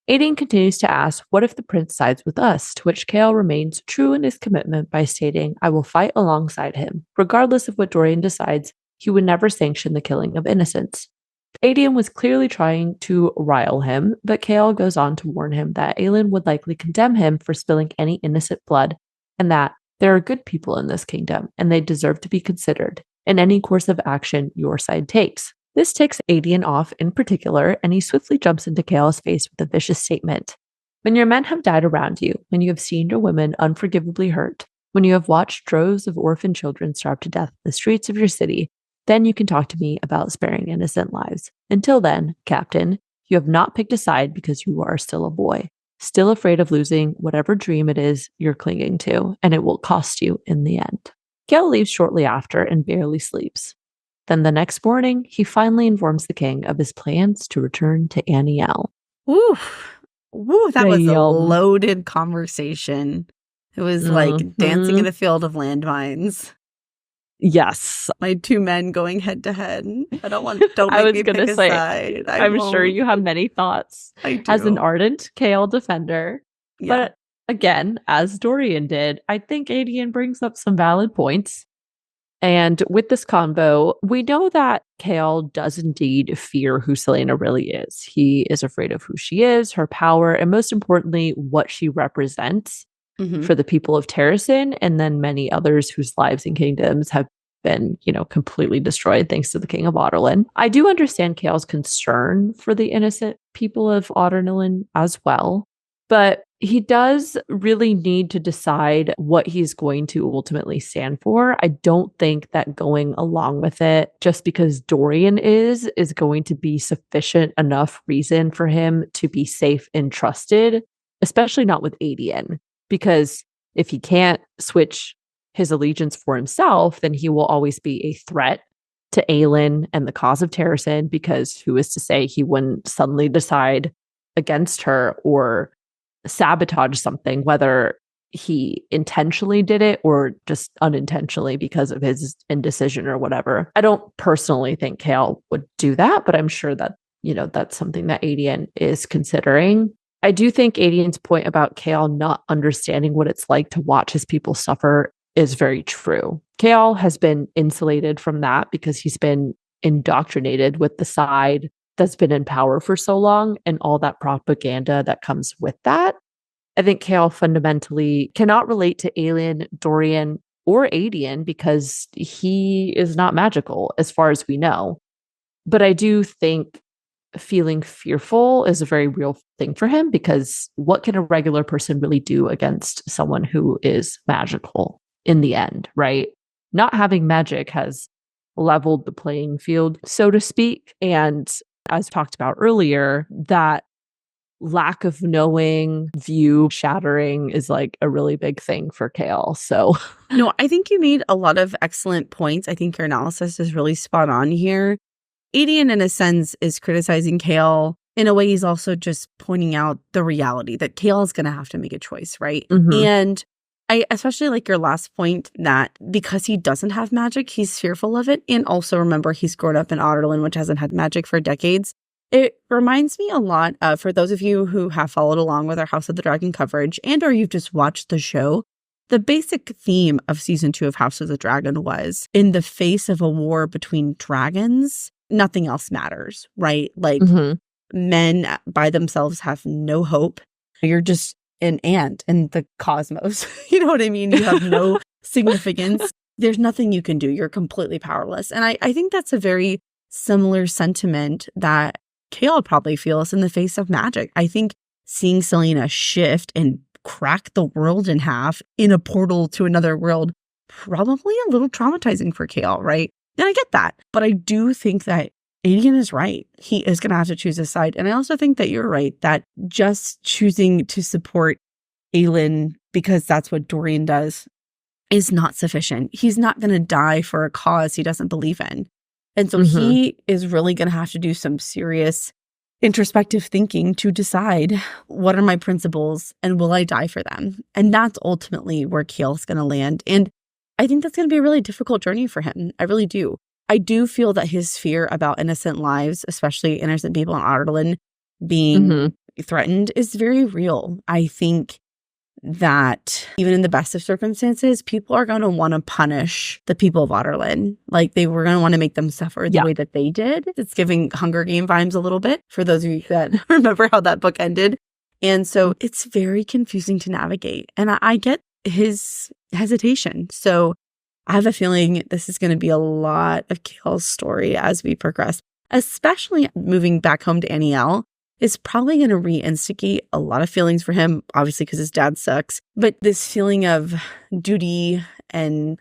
Aedion continues to ask, what if the prince sides with us? To which Chaol remains true in his commitment by stating, I will fight alongside him. Regardless of what Dorian decides, he would never sanction the killing of innocents. Aedion was clearly trying to rile him, but Chaol goes on to warn him that Aelin would likely condemn him for spilling any innocent blood, and that there are good people in this kingdom, and they deserve to be considered in any course of action your side takes. This ticks Aedion off in particular, and he swiftly jumps into Chaol's face with a vicious statement. When your men have died around you, when you have seen your women unforgivably hurt, when you have watched droves of orphan children starve to death in the streets of your city, then you can talk to me about sparing innocent lives. Until then, Captain, you have not picked a side because you are still a boy, still afraid of losing whatever dream it is you're clinging to, and it will cost you in the end. Chaol leaves shortly after and barely sleeps. Then the next morning, he finally informs the king of his plans to return to Aniel. Woo, that was a loaded conversation. It was like dancing in a field of landmines. Yes. My two men going head to head. Don't I make was me gonna pick a say, side. I'm sure you have many thoughts I as an do. ardent Chaol defender. Yeah. But again, as Dorian did, I think Aedion brings up some valid points. And with this combo, we know that Chaol does indeed fear who Celaena really is. He is afraid of who she is, her power, and most importantly, what she represents for the people of Terrasen, and then many others whose lives and kingdoms have been, completely destroyed thanks to the King of Adarlan. I do understand Chaol's concern for the innocent people of Adarlan as well, but he does really need to decide what he's going to ultimately stand for. I don't think that going along with it just because Dorian is going to be sufficient enough reason for him to be safe and trusted, especially not with Aedion. Because if he can't switch his allegiance for himself, then he will always be a threat to Aelin and the cause of Terrasen, because who is to say he wouldn't suddenly decide against her or sabotage something, whether he intentionally did it or just unintentionally because of his indecision or whatever. I don't personally think Chaol would do that, but I'm sure that, that's something that Aedion is considering. I do think Aedion's point about Chaol not understanding what it's like to watch his people suffer is very true. Chaol has been insulated from that because he's been indoctrinated with the side that's been in power for so long and all that propaganda that comes with that. I think Chaol fundamentally cannot relate to Aelin, Dorian, or Aedion because he is not magical as far as we know. But I do think feeling fearful is a very real thing for him, because what can a regular person really do against someone who is magical in the end, right? Not having magic has leveled the playing field, so to speak. And as talked about earlier, that lack of knowing, view shattering is like a really big thing for Chaol. So, no, I think you made a lot of excellent points. I think your analysis is really spot on here. Aedion, in a sense, is criticizing Chaol. In a way, he's also just pointing out the reality that Chaol is going to have to make a choice, right? And I especially like your last point that because he doesn't have magic, he's fearful of it. And also remember, he's grown up in Adarlan, which hasn't had magic for decades. It reminds me a lot of, for those of you who have followed along with our House of the Dragon coverage and or you've just watched the show, the basic theme of season 2 of House of the Dragon was, in the face of a war between dragons, nothing else matters, right? Like men by themselves have no hope. You're just an ant in the cosmos. You know what I mean? You have no significance. There's nothing you can do. You're completely powerless. And I think that's a very similar sentiment that Chaol probably feels in the face of magic. I think seeing Celaena shift and crack the world in half in a portal to another world, probably a little traumatizing for Chaol, right? And I get that. But I do think that Aedion is right. He is going to have to choose a side. And I also think that you're right, that just choosing to support Aelin because that's what Dorian does is not sufficient. He's not going to die for a cause he doesn't believe in. And so he is really going to have to do some serious introspective thinking to decide, what are my principles and will I die for them? And that's ultimately where Chaol's going to land. And I think that's going to be a really difficult journey for him. I really do. I do feel that his fear about innocent lives, especially innocent people in Adarlan being threatened, is very real. I think that even in the best of circumstances, people are going to want to punish the people of Adarlan. Like they were going to want to make them suffer the way that they did. It's giving Hunger Game vibes a little bit for those of you that remember how that book ended. And so it's very confusing to navigate. And I get his hesitation. So I have a feeling this is going to be a lot of Chaol's story as we progress, especially moving back home to Aniel. Is probably going to reinstigate a lot of feelings for him, obviously because his dad sucks. But this feeling of duty and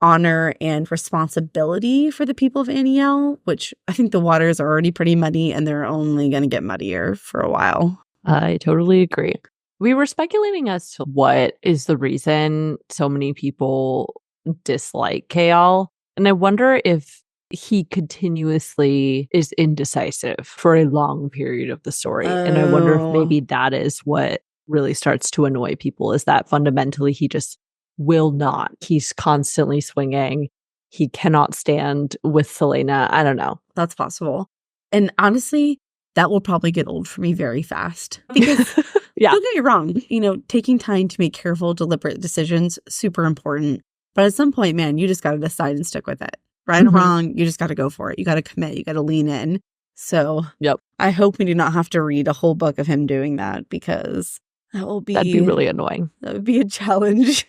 honor and responsibility for the people of Aniel, which I think the waters are already pretty muddy and they're only going to get muddier for a while. I totally agree. We were speculating as to what is the reason so many people dislike Chaol. And I wonder if he continuously is indecisive for a long period of the story. And I wonder if maybe that is what really starts to annoy people, is that fundamentally he just will not. He's constantly swinging. he cannot stand with Celaena. I don't know. That's possible. And honestly, that will probably get old for me very fast. Because Yeah. don't get me wrong, taking time to make careful, deliberate decisions, super important. But at some point, man, you just got to decide and stick with it. Right or wrong, you just got to go for it. You got to commit. You got to lean in. So Yep. I hope we do not have to read a whole book of him doing that, because that'd be really annoying. That would be a challenge.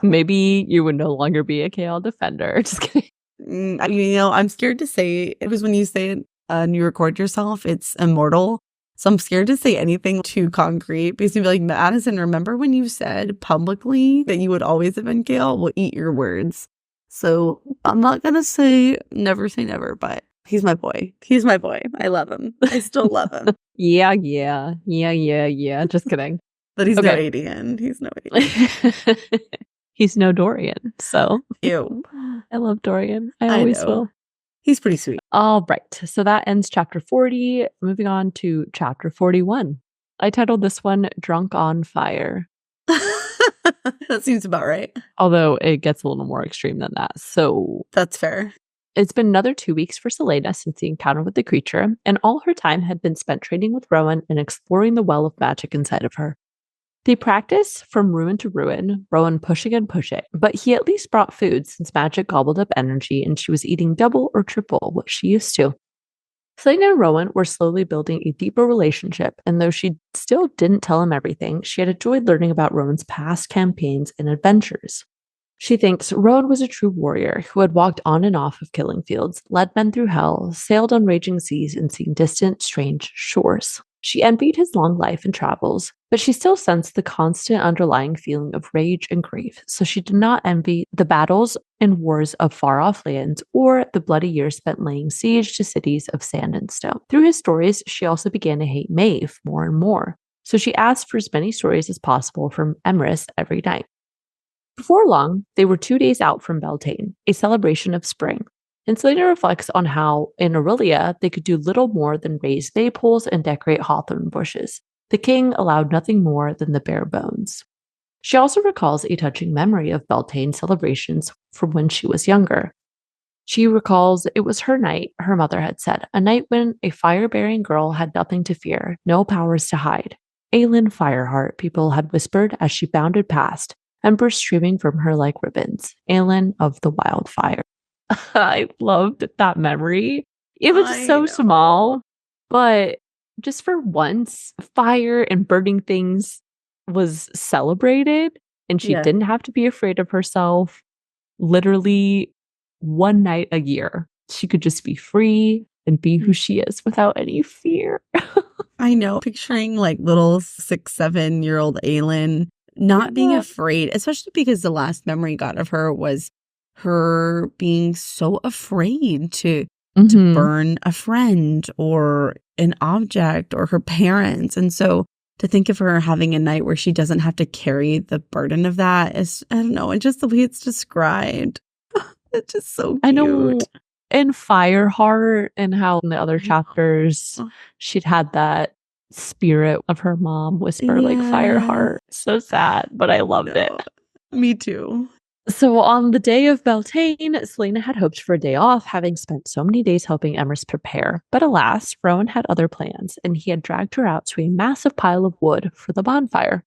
Maybe you would no longer be a Chaol defender. Just kidding. I'm scared to say it was when you say it and you record yourself, it's immortal. So I'm scared to say anything too concrete, because you'd be like, Madison, remember when you said publicly that you would always have been Chaol? Well, eat your words. So I'm not going to say never say never, but he's my boy. He's my boy. I love him. I still love him. Yeah. Just kidding. But he's no Aedion. He's no Aedion. He's no Dorian. So ew. I love Dorian. I always will. He's pretty sweet. All right. So that ends chapter 40. Moving on to chapter 41. I titled this one Drunk on Fire. That seems about right. Although it gets a little more extreme than that. So that's fair. It's been another 2 weeks for Celaena since the encounter with the creature, and all her time had been spent training with Rowan and exploring the well of magic inside of her. They practiced from ruin to ruin, Rowan pushing and pushing, but he at least brought food since magic gobbled up energy and she was eating double or triple what she used to. Celaena and Rowan were slowly building a deeper relationship, and though she still didn't tell him everything, she had enjoyed learning about Rowan's past campaigns and adventures. She thinks Rowan was a true warrior who had walked on and off of killing fields, led men through hell, sailed on raging seas, and seen distant, strange shores. She envied his long life and travels, but she still sensed the constant underlying feeling of rage and grief, so she did not envy the battles and wars of far-off lands or the bloody years spent laying siege to cities of sand and stone. Through his stories, she also began to hate Maeve more and more, so she asked for as many stories as possible from Emrys every night. Before long, they were 2 days out from Beltane, a celebration of spring. And Celaena reflects on how, in Aurelia, they could do little more than raise maypoles and decorate hawthorn bushes. The king allowed nothing more than the bare bones. She also recalls a touching memory of Beltane celebrations from when she was younger. She recalls it was her night, her mother had said, a night when a fire-bearing girl had nothing to fear, no powers to hide. Aelin Fireheart, people had whispered as she bounded past, embers streaming from her like ribbons. Aelin of the wildfire. I loved that memory. It was so small, but just for once, fire and burning things was celebrated, and she didn't have to be afraid of herself. Literally one night a year, she could just be free and be who she is without any fear. I know. Picturing like little 6-7-year-old Aelin not being afraid, especially because the last memory I got of her was her being so afraid to burn a friend or an object or her parents. And so to think of her having a night where she doesn't have to carry the burden of that is, I don't know, and just the way it's described. It's just so cute. I know. And Fireheart, and how in the other chapters she'd had that spirit of her mom whisper like Fireheart. So sad, but I loved it. Me too. So on the day of Beltane, Celaena had hoped for a day off, having spent so many days helping Emrys prepare. But alas, Rowan had other plans, and he had dragged her out to a massive pile of wood for the bonfire.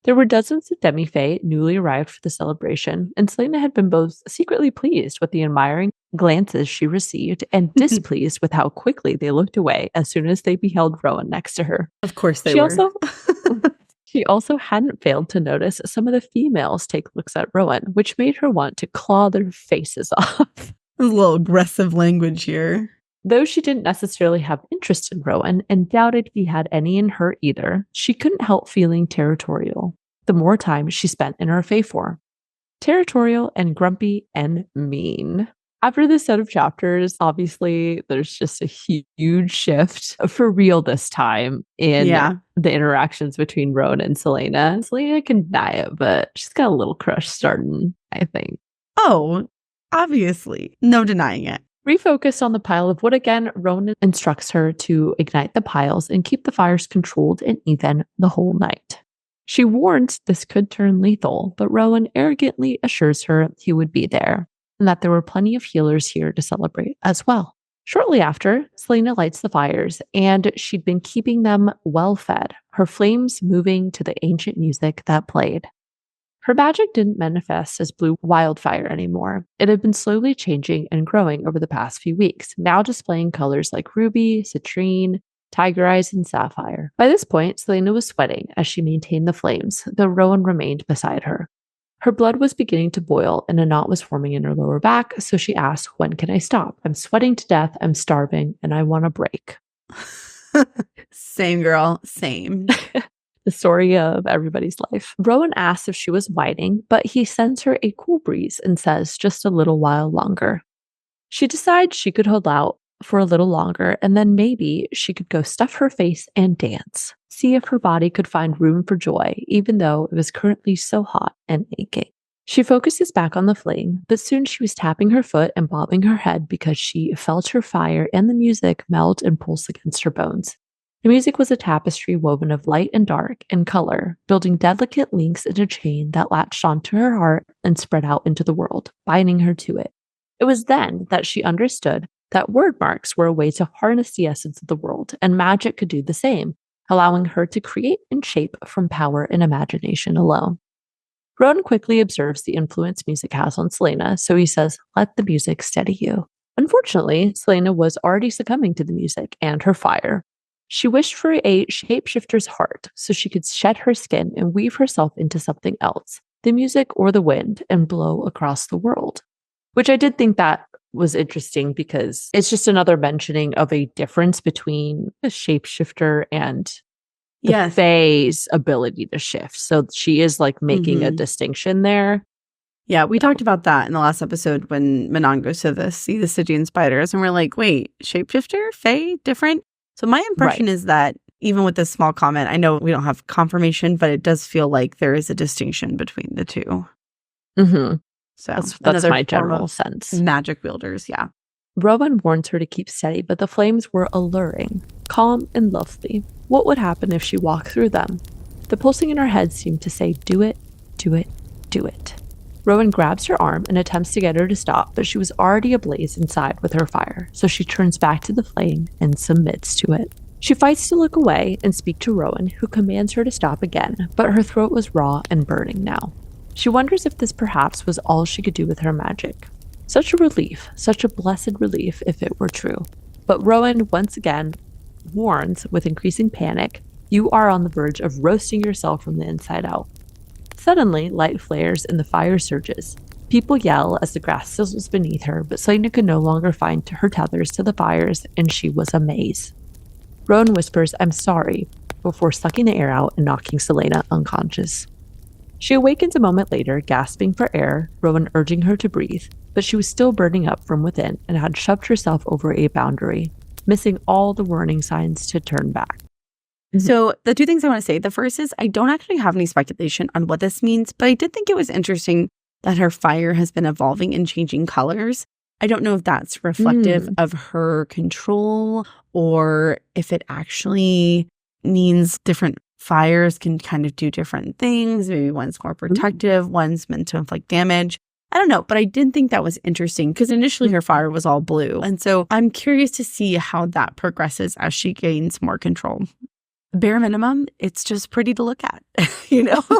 There were dozens of demi-fae newly arrived for the celebration, and Celaena had been both secretly pleased with the admiring glances she received and displeased with how quickly they looked away as soon as they beheld Rowan next to her. Of course they were. She also hadn't failed to notice some of the females take looks at Rowan, which made her want to claw their faces off. There's a little aggressive language here. Though she didn't necessarily have interest in Rowan and doubted he had any in her either, she couldn't help feeling territorial the more time she spent in her fae form. Territorial and grumpy and mean. After this set of chapters, obviously, there's just a huge shift for real this time in the interactions between Rowan and Celaena. Celaena can deny it, but she's got a little crush starting, I think. Oh, obviously. No denying it. Refocused on the pile of wood again, Rowan instructs her to ignite the piles and keep the fires controlled and even the whole night. She warns this could turn lethal, but Rowan arrogantly assures her he would be there and that there were plenty of healers here to celebrate as well. Shortly after, Celaena lights the fires, and she'd been keeping them well fed, her flames moving to the ancient music that played. Her magic didn't manifest as blue wildfire anymore. It had been slowly changing and growing over the past few weeks, now displaying colors like ruby, citrine, tiger eyes, and sapphire. By this point, Celaena was sweating as she maintained the flames, though Rowan remained beside her. Her blood was beginning to boil and a knot was forming in her lower back, so she asked, "When can I stop? I'm sweating to death, I'm starving, and I want a break." Same girl, same. The story of everybody's life. Rowan asks if she was whining, but he sends her a cool breeze and says just a little while longer. She decides she could hold out for a little longer, and then maybe she could go stuff her face and dance, see if her body could find room for joy, even though it was currently so hot and aching. She focuses back on the flame, but soon she was tapping her foot and bobbing her head because she felt her fire and the music melt and pulse against her bones. The music was a tapestry woven of light and dark and color, building delicate links in a chain that latched onto her heart and spread out into the world, binding her to it. It was then that she understood that word marks were a way to harness the essence of the world, and magic could do the same, allowing her to create and shape from power and imagination alone. Rowan quickly observes the influence music has on Celaena, so he says, "Let the music steady you." Unfortunately, Celaena was already succumbing to the music and her fire. She wished for a shapeshifter's heart so she could shed her skin and weave herself into something else, the music or the wind, and blow across the world. Which I did think that was interesting because it's just another mentioning of a difference between a shapeshifter and the Fae's ability to shift. So she is like making a distinction there. Yeah, we talked about that in the last episode when Manon goes to see the Stygian spiders, and we're like, wait, shapeshifter, Fae, different? So my impression is that even with this small comment, I know we don't have confirmation, but it does feel like there is a distinction between the two. Mm-hmm. So that's my general sense. Magic wielders, yeah. Rowan warns her to keep steady, but the flames were alluring, calm and lovely. What would happen if she walked through them? The pulsing in her head seemed to say, "Do it, do it, do it." Rowan grabs her arm and attempts to get her to stop, but she was already ablaze inside with her fire, so she turns back to the flame and submits to it. She fights to look away and speak to Rowan, who commands her to stop again, but her throat was raw and burning now. She wonders if this perhaps was all she could do with her magic. Such a relief, such a blessed relief if it were true. But Rowan once again warns with increasing panic, "You are on the verge of roasting yourself from the inside out." Suddenly, light flares and the fire surges. People yell as the grass sizzles beneath her, but Celaena could no longer find her tethers to the fires, and she was a maze. Rowan whispers, "I'm sorry," before sucking the air out and knocking Celaena unconscious. She awakens a moment later, gasping for air, Rowan urging her to breathe, but she was still burning up from within and had shoved herself over a boundary, missing all the warning signs to turn back. So the two things I want to say, the first is I don't actually have any speculation on what this means, but I did think it was interesting that her fire has been evolving and changing colors. I don't know if that's reflective of her control or if it actually means different fires can kind of do different things. Maybe one's more protective, one's meant to inflict damage. I don't know, but I did think that was interesting because initially her fire was all blue. And so I'm curious to see how that progresses as she gains more control. Bare minimum, it's just pretty to look at,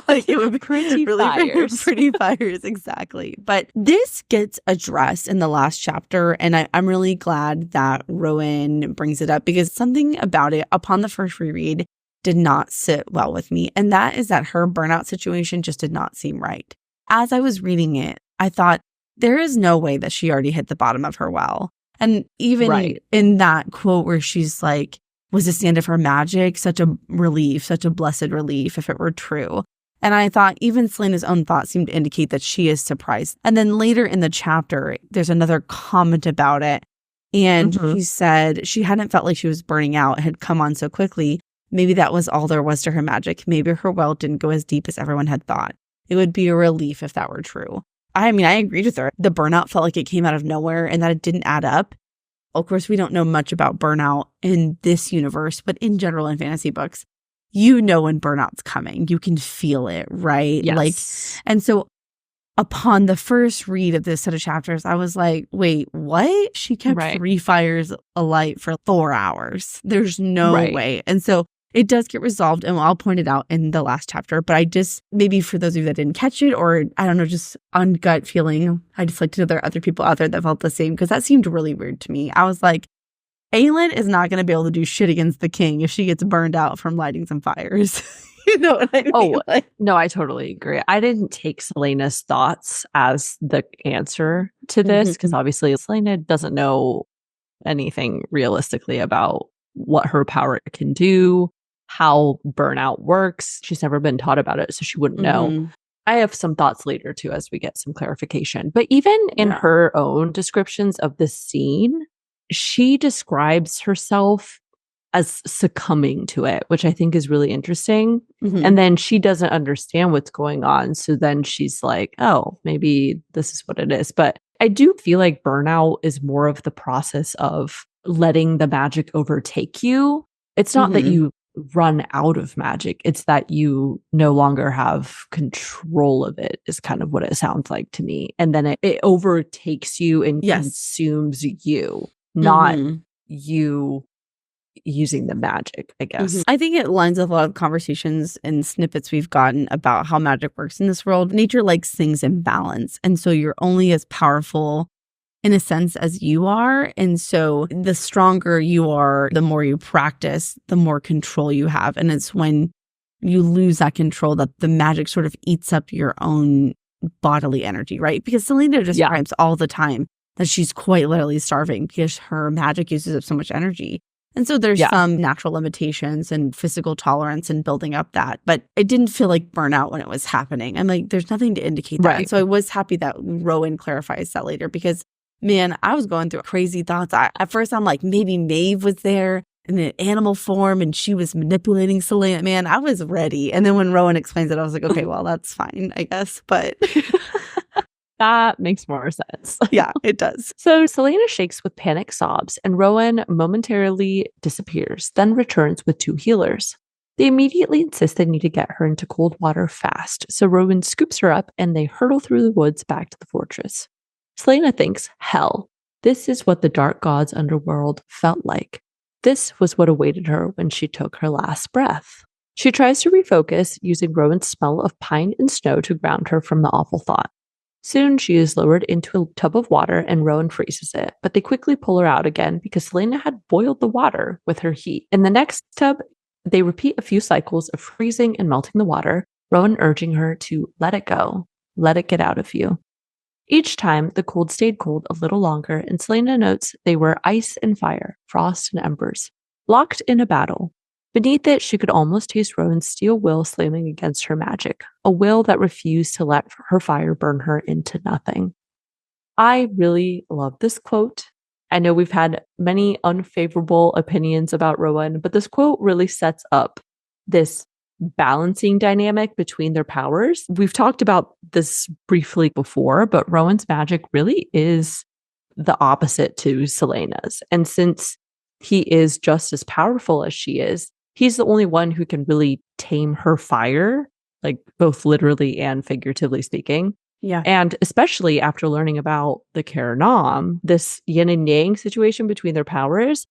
like it would be pretty really fires. Pretty fires, exactly. But this gets addressed in the last chapter, and I'm really glad that Rowan brings it up because something about it upon the first reread did not sit well with me, and that is that her burnout situation just did not seem right. As I was reading it, I thought, there is no way that she already hit the bottom of her well. And even in that quote where she's like, was this the end of her magic? Such a relief, such a blessed relief if it were true. And I thought even Celaena's own thoughts seemed to indicate that she is surprised. And then later in the chapter, there's another comment about it. And she said she hadn't felt like she was burning out, it had come on so quickly. Maybe that was all there was to her magic. Maybe her well didn't go as deep as everyone had thought. It would be a relief if that were true. I mean, I agreed with her. The burnout felt like it came out of nowhere and that it didn't add up. Of course, we don't know much about burnout in this universe, but in general in fantasy books, you know when burnout's coming. You can feel it, right? Yes. And so upon the first read of this set of chapters, I was like, wait, what? She kept 3 fires alight for 4 hours. There's no way. And so it does get resolved, and I'll point it out in the last chapter, but I just, maybe for those of you that didn't catch it, or I don't know, just on gut feeling, I just like to know there are other people out there that felt the same, because that seemed really weird to me. I was like, Aelin is not going to be able to do shit against the king if she gets burned out from lighting some fires. You know what I mean? Oh, no, I totally agree. I didn't take Celaena's thoughts as the answer to this, because obviously Celaena doesn't know anything realistically about what her power can do, how burnout works. She's never been taught about it, so she wouldn't know. I have some thoughts later too as we get some clarification. But even in her own descriptions of this scene, she describes herself as succumbing to it, which I think is really interesting. And then she doesn't understand what's going on. So then she's like, oh, maybe this is what it is. But I do feel like burnout is more of the process of letting the magic overtake you. It's not that you run out of magic. It's that you no longer have control of it, is kind of what it sounds like to me. And then it overtakes you and consumes you, not you using the magic, I guess. I think it lines up a lot of conversations and snippets we've gotten about how magic works in this world. Nature likes things in balance. And so you're only as powerful in a sense as you are. And so the stronger you are, the more you practice, the more control you have. And it's when you lose that control that the magic sort of eats up your own bodily energy, right? Because Celaena describes all the time that she's quite literally starving because her magic uses up so much energy. And so there's some natural limitations and physical tolerance in building up that. But it didn't feel like burnout when it was happening. I'm like, there's nothing to indicate that. And so I was happy that Rowan clarifies that later, because, man, I was going through crazy thoughts. At first, I'm like, maybe Maeve was there in an animal form and she was manipulating Celaena. Man, I was ready. And then when Rowan explains it, I was like, okay, well, that's fine, I guess. But that makes more sense. Yeah, it does. So Celaena shakes with panic sobs, and Rowan momentarily disappears, then returns with 2 healers. They immediately insist they need to get her into cold water fast, so Rowan scoops her up and they hurtle through the woods back to the fortress. Celaena thinks, hell, this is what the dark god's underworld felt like. This was what awaited her when she took her last breath. She tries to refocus, using Rowan's smell of pine and snow to ground her from the awful thought. Soon, she is lowered into a tub of water and Rowan freezes it, but they quickly pull her out again because Celaena had boiled the water with her heat. In the next tub, they repeat a few cycles of freezing and melting the water, Rowan urging her to let it go, let it get out of you. Each time, the cold stayed cold a little longer, and Celaena notes they were ice and fire, frost and embers, locked in a battle. Beneath it, she could almost taste Rowan's steel will slamming against her magic, a will that refused to let her fire burn her into nothing. I really love this quote. I know we've had many unfavorable opinions about Rowan, but this quote really sets up this balancing dynamic between their powers. We've talked about this briefly before, but Rowan's magic really is the opposite to Celaena's. And since he is just as powerful as she is, he's the only one who can really tame her fire, like both literally and figuratively speaking. Yeah. And especially after learning about the Caranam, this yin and yang situation between their powers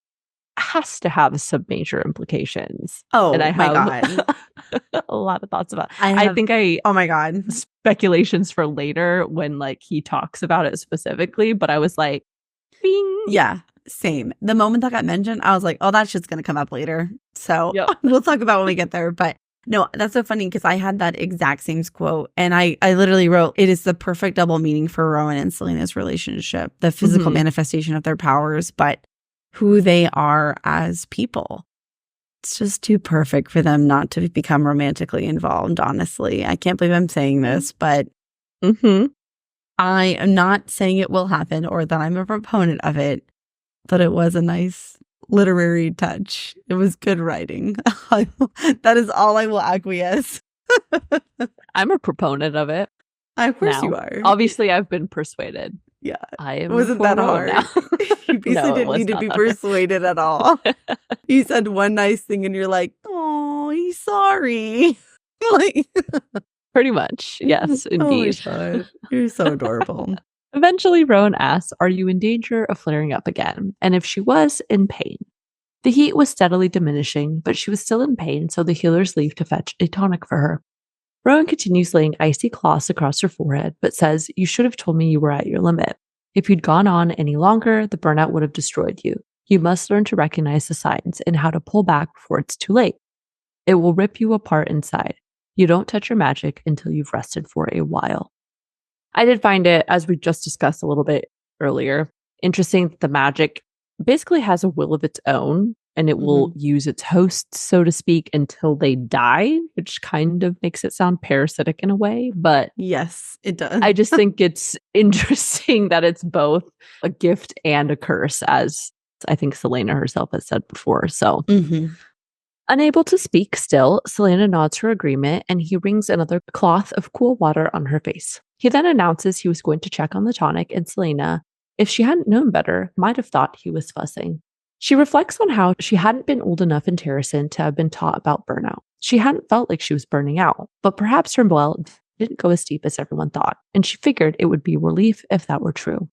has to have some major implications. Oh, and I my have God. a lot of thoughts about it. I think oh my God. Speculations for later when like he talks about it specifically, but I was like, bing. Yeah, same. The moment that got mentioned, I was like, oh, that shit's going to come up later. So we'll talk about when we get there. But no, that's so funny because I had that exact same quote. And I literally wrote, it is the perfect double meaning for Rowan and Celaena's relationship, the physical manifestation of their powers, but who they are as people. It's just too perfect for them not to become romantically involved, honestly. I can't believe I'm saying this, but I am not saying it will happen or that I'm a proponent of it, but it was a nice literary touch. It was good writing. That is all I will acquiesce. I'm a proponent of it. Of course you are. Obviously, I've been persuaded. Yeah. I am. It wasn't that hard. You basically didn't need to be persuaded at all. You said one nice thing and you're like, oh, he's sorry. Like, Pretty much. Yes, indeed. Oh my God. You're so adorable. Eventually, Rowan asks, "Are you in danger of flaring up again?" And if she was, in pain. The heat was steadily diminishing, but she was still in pain, so the healers leave to fetch a tonic for her. Rowan continues laying icy cloths across her forehead, but says, "You should have told me you were at your limit. If you'd gone on any longer, the burnout would have destroyed you. You must learn to recognize the signs and how to pull back before it's too late. It will rip you apart inside. You don't touch your magic until you've rested for a while." I did find it, as we just discussed a little bit earlier, interesting that the magic basically has a will of its own and it will use its hosts, so to speak, until they die, which kind of makes it sound parasitic in a way. But yes, it does. I just think it's interesting that it's both a gift and a curse, as I think Celaena herself has said before. So unable to speak still, Celaena nods her agreement and he wrings another cloth of cool water on her face. He then announces he was going to check on the tonic, and Celaena, if she hadn't known better, might have thought he was fussing. She reflects on how she hadn't been old enough in Terrasen to have been taught about burnout. She hadn't felt like she was burning out, but perhaps her well didn't go as deep as everyone thought, and she figured it would be a relief if that were true.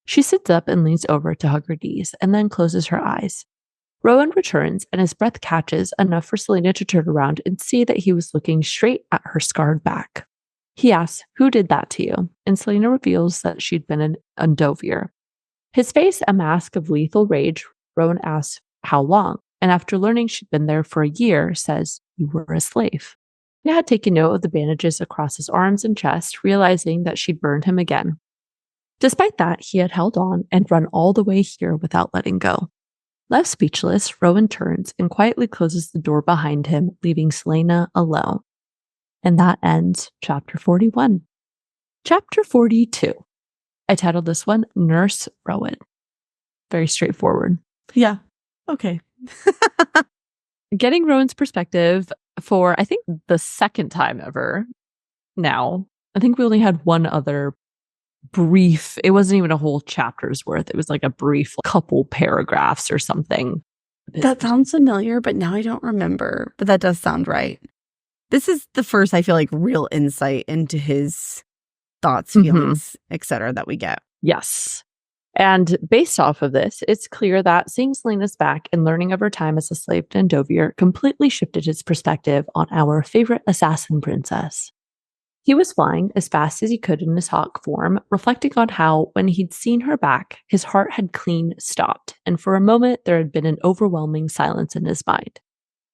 She sits up and leans over to hug her knees, and then closes her eyes. Rowan returns, and his breath catches enough for Celaena to turn around and see that he was looking straight at her scarred back. He asks, "Who did that to you?" And Celaena reveals that she'd been an Undovier. His face a mask of lethal rage, Rowan asks how long, and after learning she'd been there for a year, says, "You were a slave." He had taken note of the bandages across his arms and chest, realizing that she'd burned him again. Despite that, he had held on and run all the way here without letting go. Left speechless, Rowan turns and quietly closes the door behind him, leaving Celaena alone. And that ends chapter 41. Chapter 42. I titled this one Nurse Rowan. Very straightforward. Yeah. Okay. Getting Rowan's perspective for, I think, the second time ever now. I think we only had one other brief, it wasn't even a whole chapter's worth. It was like a brief couple paragraphs or something. That sounds familiar, but now I don't remember. But that does sound right. This is the first, I feel like, real insight into his thoughts, feelings, etc. that we get. Yes. And based off of this, it's clear that seeing Celaena's back and learning of her time as a slave to Endovier completely shifted his perspective on our favorite assassin princess. He was flying as fast as he could in his hawk form, reflecting on how, when he'd seen her back, his heart had clean stopped, and for a moment there had been an overwhelming silence in his mind.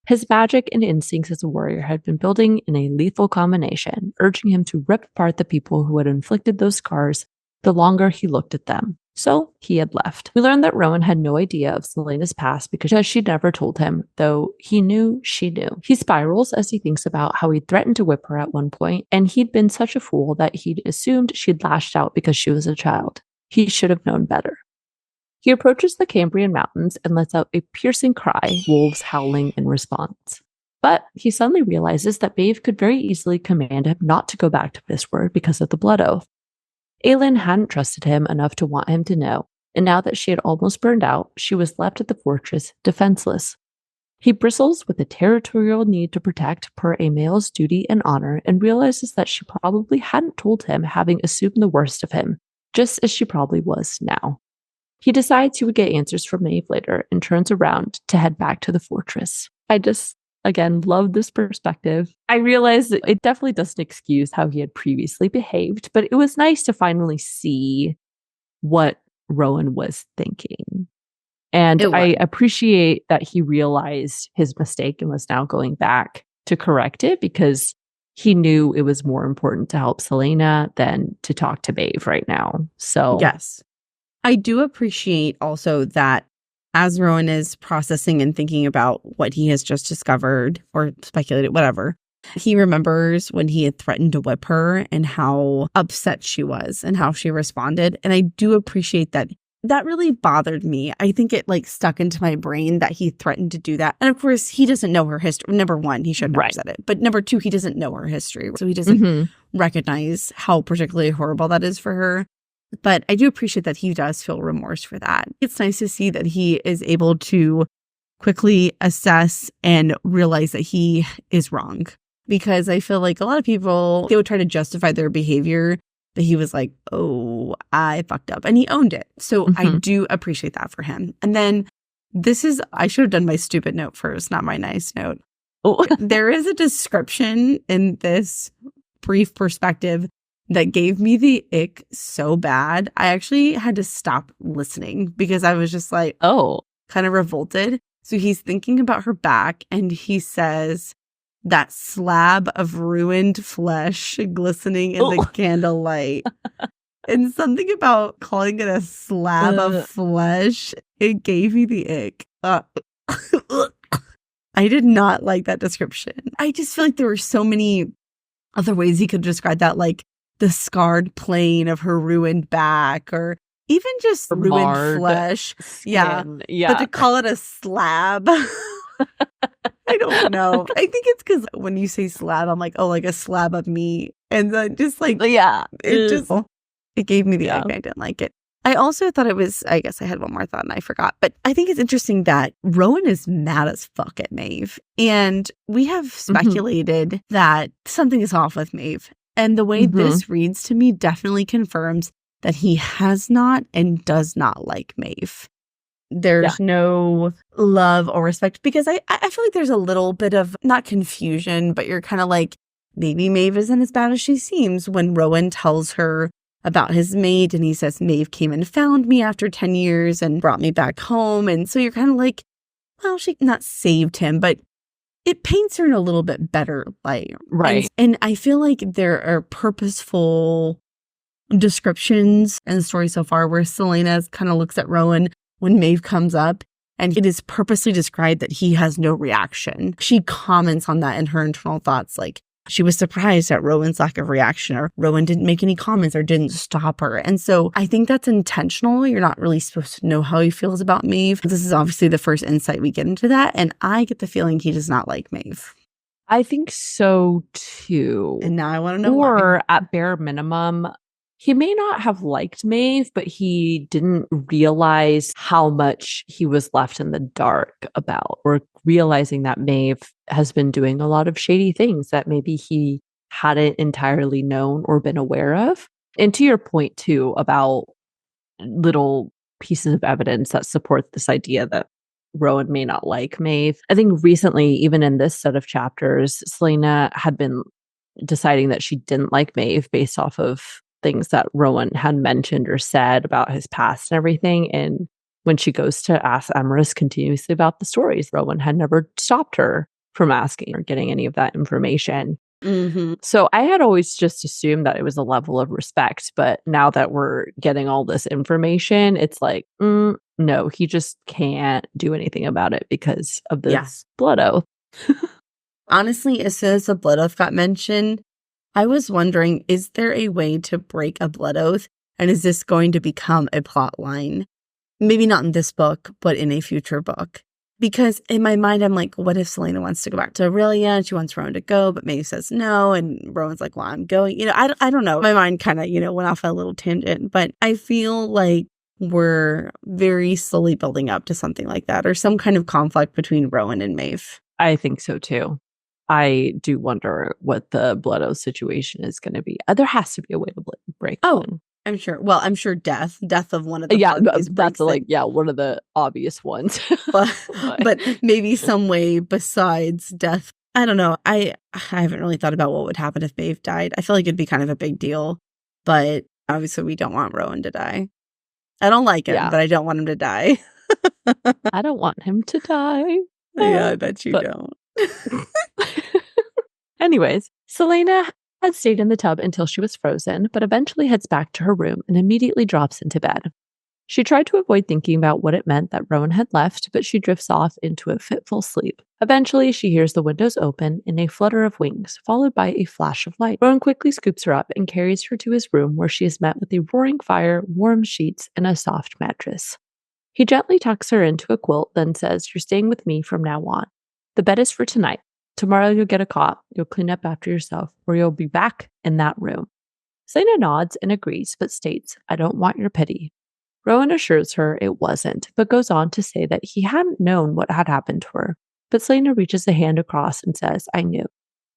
His magic and instincts as a warrior had been building in a lethal combination, urging him to rip apart the people who had inflicted those scars the longer he looked at them. So he had left. We learned that Rowan had no idea of Celaena's past because she'd never told him, though he knew she knew. He spirals as he thinks about how he'd threatened to whip her at one point, and he'd been such a fool that he'd assumed she'd lashed out because she was a child. He should have known better. He approaches the Cambrian mountains and lets out a piercing cry, wolves howling in response. But he suddenly realizes that Maeve could very easily command him not to go back to Mistward because of the blood oath. Aelin hadn't trusted him enough to want him to know, and now that she had almost burned out, she was left at the fortress defenseless. He bristles with a territorial need to protect per a male's duty and honor, and realizes that she probably hadn't told him, having assumed the worst of him, just as she probably was now. He decides he would get answers from Maeve later and turns around to head back to the fortress. I just, again, love this perspective. I realize that it definitely doesn't excuse how he had previously behaved, but it was nice to finally see what Rowan was thinking. And I appreciate that he realized his mistake and was now going back to correct it, because he knew it was more important to help Celaena than to talk to Maeve right now. So yes. I do appreciate also that as Rowan is processing and thinking about what he has just discovered or speculated, whatever, he remembers when he had threatened to whip her and how upset she was and how she responded. And I do appreciate that. That really bothered me. I think it stuck into my brain that he threatened to do that. And of course, he doesn't know her history. Number one, he shouldn't have said it. But number two, he doesn't know her history. So he doesn't recognize how particularly horrible that is for her. But I do appreciate that he does feel remorse for that. It's nice to see that he is able to quickly assess and realize that he is wrong. Because I feel like a lot of people, they would try to justify their behavior, but he was like, oh, I fucked up. And he owned it. So I do appreciate that for him. And then I should have done my stupid note first, not my nice note. Oh. There is a description in this brief perspective that gave me the ick so bad. I actually had to stop listening because I was just like, kind of revolted. So he's thinking about her back and he says, that slab of ruined flesh glistening in the candlelight. And something about calling it a slab of flesh, it gave me the ick. I did not like that description. I just feel like there were so many other ways he could describe that, like the scarred plane of her ruined back, or even just ruined flesh. Skin. Yeah. But to call it a slab, I don't know. I think it's because when you say slab, I'm like, oh, like a slab of meat. And then just like, it gave me the ick. I didn't like it. I also thought it was, I guess I had one more thought and I forgot, but I think it's interesting that Rowan is mad as fuck at Maeve. And we have speculated that something is off with Maeve. And the way this reads to me definitely confirms that he has not and does not like Maeve. There's no love or respect, because I feel like there's a little bit of, not confusion, but you're kind of like, maybe Maeve isn't as bad as she seems when Rowan tells her about his mate and he says, Maeve came and found me after 10 years and brought me back home. And so you're kind of like, well, she not saved him, but it paints her in a little bit better light. Right. And I feel like there are purposeful descriptions in the story so far where Celaena kind of looks at Rowan when Maeve comes up, and it is purposely described that he has no reaction. She comments on that in her internal thoughts, like she was surprised at Rowan's lack of reaction, or Rowan didn't make any comments or didn't stop her. And so I think that's intentional. You're not really supposed to know how he feels about Maeve. This is obviously the first insight we get into that, and I get the feeling he does not like Maeve. I think so too. And now I want to know why. At bare minimum, he may not have liked Maeve, but he didn't realize how much he was left in the dark about, or realizing that Maeve has been doing a lot of shady things that maybe he hadn't entirely known or been aware of. And to your point too, about little pieces of evidence that support this idea that Rowan may not like Maeve. I think recently, even in this set of chapters, Celaena had been deciding that she didn't like Maeve based off of things that Rowan had mentioned or said about his past and everything. And when she goes to ask Emerys continuously about the stories, Rowan had never stopped her from asking or getting any of that information. So I had always just assumed that it was a level of respect. But now that we're getting all this information, it's like, no, he just can't do anything about it because of this blood oath. Honestly, as soon as the blood oath got mentioned, I was wondering, is there a way to break a blood oath? And is this going to become a plot line? Maybe not in this book, but in a future book. Because in my mind, I'm like, what if Celaena wants to go back to Aurelia and she wants Rowan to go, but Maeve says no, and Rowan's like, well, I'm going. You know, I don't know. My mind kind of, went off a little tangent, but I feel like we're very slowly building up to something like that, or some kind of conflict between Rowan and Maeve. I think so too. I do wonder what the blood oath situation is going to be. There has to be a way to break. One. I'm sure. Well, I'm sure death of one of the that's like one of the obvious ones. but maybe some way besides death. I don't know. I haven't really thought about what would happen if Maeve died. I feel like it'd be kind of a big deal, but obviously we don't want Rowan to die. I don't like him, but I don't want him to die. I don't want him to die. Yeah, I bet you don't. Anyways, Celaena had stayed in the tub until she was frozen, but eventually heads back to her room and immediately drops into bed. She tried to avoid thinking about what it meant that Rowan had left, but she drifts off into a fitful sleep. Eventually, she hears the windows open in a flutter of wings, followed by a flash of light. Rowan quickly scoops her up and carries her to his room, where she is met with a roaring fire, warm sheets, and a soft mattress. He gently tucks her into a quilt, then says, "You're staying with me from now on. The bed is for tonight. Tomorrow you'll get a cot, you'll clean up after yourself, or you'll be back in that room." Celaena nods and agrees, but states, "I don't want your pity." Rowan assures her it wasn't, but goes on to say that he hadn't known what had happened to her. But Celaena reaches a hand across and says, I knew.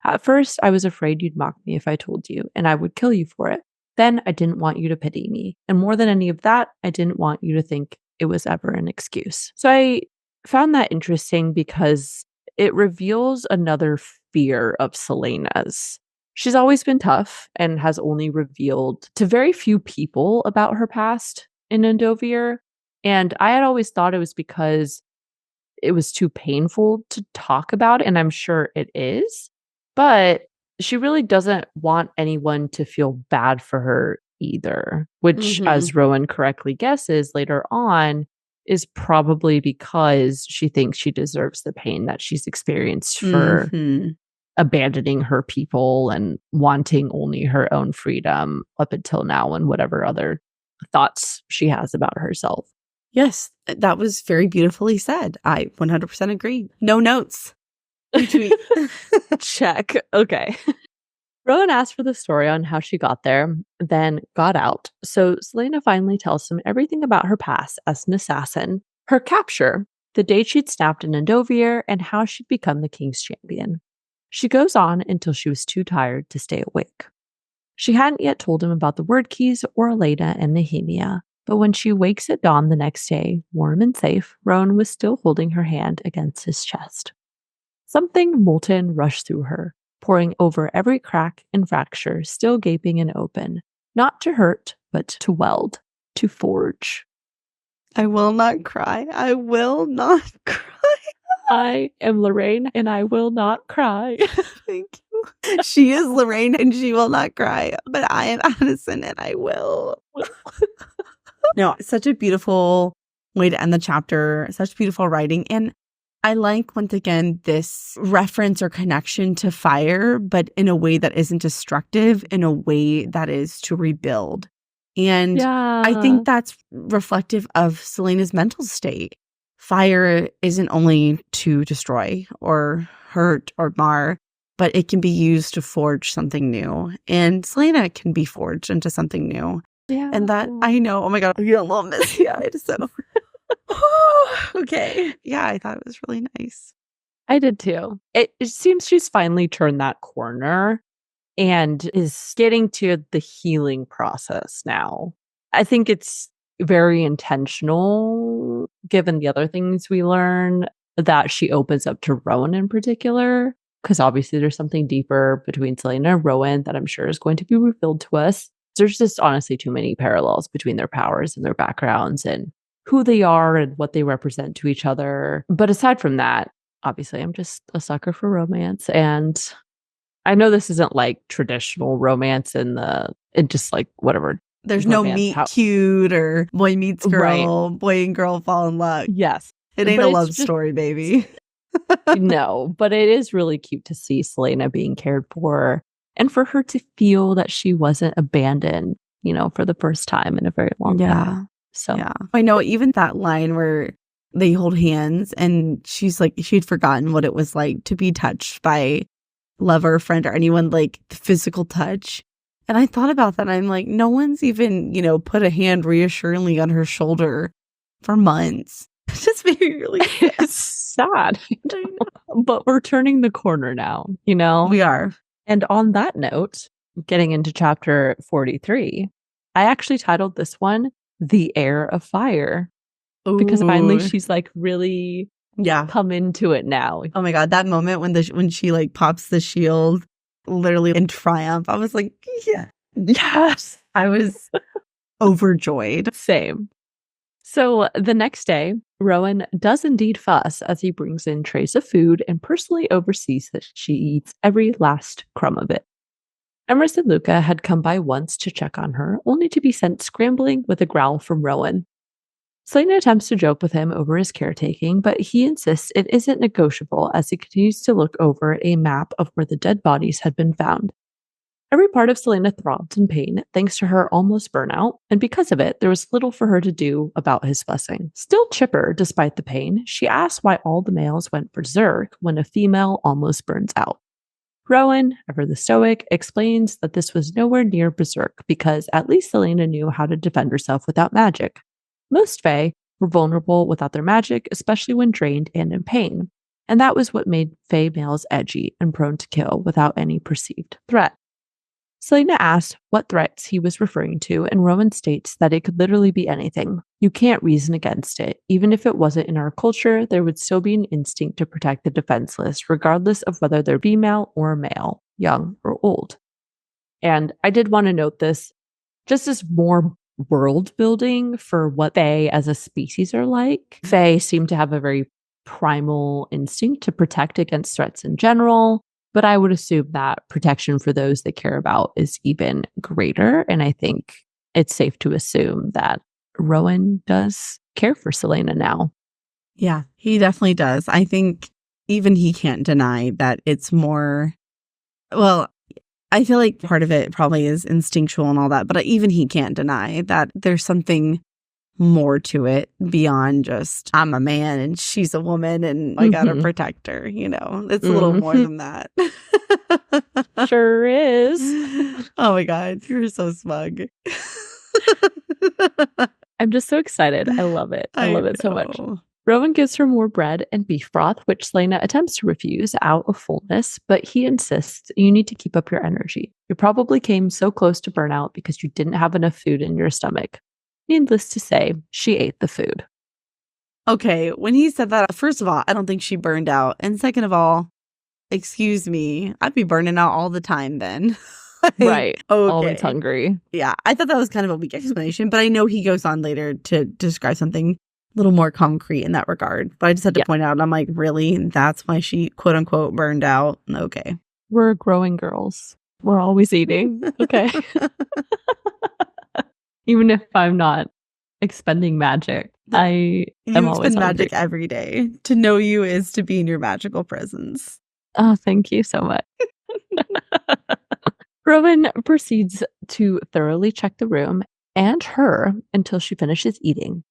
At first, I was afraid you'd mock me if I told you, and I would kill you for it. Then I didn't want you to pity me. And more than any of that, I didn't want you to think it was ever an excuse. So I found that interesting because it reveals another fear of Celaena's. She's always been tough and has only revealed to very few people about her past in Endovir. And I had always thought it was because it was too painful to talk about, and I'm sure it is. But she really doesn't want anyone to feel bad for her either, which, as Rowan correctly guesses later on, is probably because she thinks she deserves the pain that she's experienced for abandoning her people and wanting only her own freedom up until now and whatever other thoughts she has about herself. Yes, that was very beautifully said. I 100% agree. No notes. Retweet. Check. Okay. Rowan asked for the story on how she got there, then got out. So Celaena finally tells him everything about her past as an assassin, her capture, the date she'd snapped in Endovir, and how she'd become the king's champion. She goes on until she was too tired to stay awake. She hadn't yet told him about the word keys or Aleida and Nehemia, but when she wakes at dawn the next day, warm and safe, Rowan was still holding her hand against his chest. Something molten rushed through her, pouring over every crack and fracture still gaping and open, not to hurt, but to weld, to forge. I will not cry. I will not cry. I am Lorraine, and I will not cry. Thank you. She is Lorraine, and she will not cry, but I am Addison, and I will. No, such a beautiful way to end the chapter. Such beautiful writing. And I like, once again, this reference or connection to fire, but in a way that isn't destructive, in a way that is to rebuild. And I think that's reflective of Celaena's mental state. Fire isn't only to destroy or hurt or mar, but it can be used to forge something new. And Celaena can be forged into something new. Yeah. And that, I know, oh my God, I'm getting a little misty-eyed, so. Okay. Yeah, I thought it was really nice. I did too. It seems she's finally turned that corner and is getting to the healing process now. I think it's very intentional, given the other things we learn, that she opens up to Rowan in particular, because obviously there's something deeper between Celaena and Rowan that I'm sure is going to be revealed to us. There's just honestly too many parallels between their powers and their backgrounds and who they are and what they represent to each other. But aside from that, obviously, I'm just a sucker for romance. And I know this isn't like traditional romance and just like whatever. There's no meet cute or boy meets girl, right. Boy and girl fall in love. Yes. It ain't a love story, baby. No, but it is really cute to see Celaena being cared for and for her to feel that she wasn't abandoned, for the first time in a very long time. So yeah. I know even that line where they hold hands and she's like, she'd forgotten what it was like to be touched by lover, friend, or anyone, like the physical touch. And I thought about that. And I'm like, no one's even, put a hand reassuringly on her shoulder for months. It just made me really sad. But we're turning the corner now, We are. And on that note, getting into chapter 43, I actually titled this one The Heir of Fire. Ooh. Because finally she's like really come into it now. Oh my God, that moment when she like pops the shield literally in triumph, I was like, yes. I was overjoyed. Same. So the next day, Rowan does indeed fuss as he brings in trays of food and personally oversees that she eats every last crumb of it. Emrys and Luca had come by once to check on her, only to be sent scrambling with a growl from Rowan. Celaena attempts to joke with him over his caretaking, but he insists it isn't negotiable as he continues to look over a map of where the dead bodies had been found. Every part of Celaena throbbed in pain thanks to her almost burnout, and because of it, there was little for her to do about his fussing. Still chipper despite the pain, she asks why all the males went berserk when a female almost burns out. Rowan, ever the stoic, explains that this was nowhere near berserk because at least Celaena knew how to defend herself without magic. Most Fae were vulnerable without their magic, especially when drained and in pain. And that was what made Fae males edgy and prone to kill without any perceived threat. Celaena asked what threats he was referring to, and Rowan states that it could literally be anything. You can't reason against it. Even if it wasn't in our culture, there would still be an instinct to protect the defenseless, regardless of whether they're female or male, young or old. And I did want to note this just as more world building for what Fae as a species are like. Fae seem to have a very primal instinct to protect against threats in general. But I would assume that protection for those they care about is even greater. And I think it's safe to assume that Rowan does care for Celaena now. Yeah, he definitely does. I think even he can't deny that it's more, well, I feel like part of it probably is instinctual and all that, but even he can't deny that there's something more to it beyond just I'm a man and she's a woman and I gotta protect her, it's a little more than that. Sure is. Oh my god, you're so smug. I'm just so excited. I love it. I love it so much. know. Rowan gives her more bread and beef broth, which Celaena attempts to refuse out of fullness, but he insists you need to keep up your energy. You probably came so close to burnout because you didn't have enough food in your stomach. Needless to say, she ate the food. Okay, when he said that, first of all, I don't think she burned out. And second of all, excuse me, I'd be burning out all the time then. Right. Okay. Always hungry. Yeah, I thought that was kind of a weak explanation, but I know he goes on later to describe something a little more concrete in that regard. But I just had to point out, I'm like, really? That's why she, quote unquote, burned out? Okay. We're growing girls. We're always eating. Okay. Even if I'm not expending magic, I am always expend hungry. magic every day. To know you is to be in your magical presence. Oh, thank you so much. Rowan proceeds to thoroughly check the room and her until she finishes eating.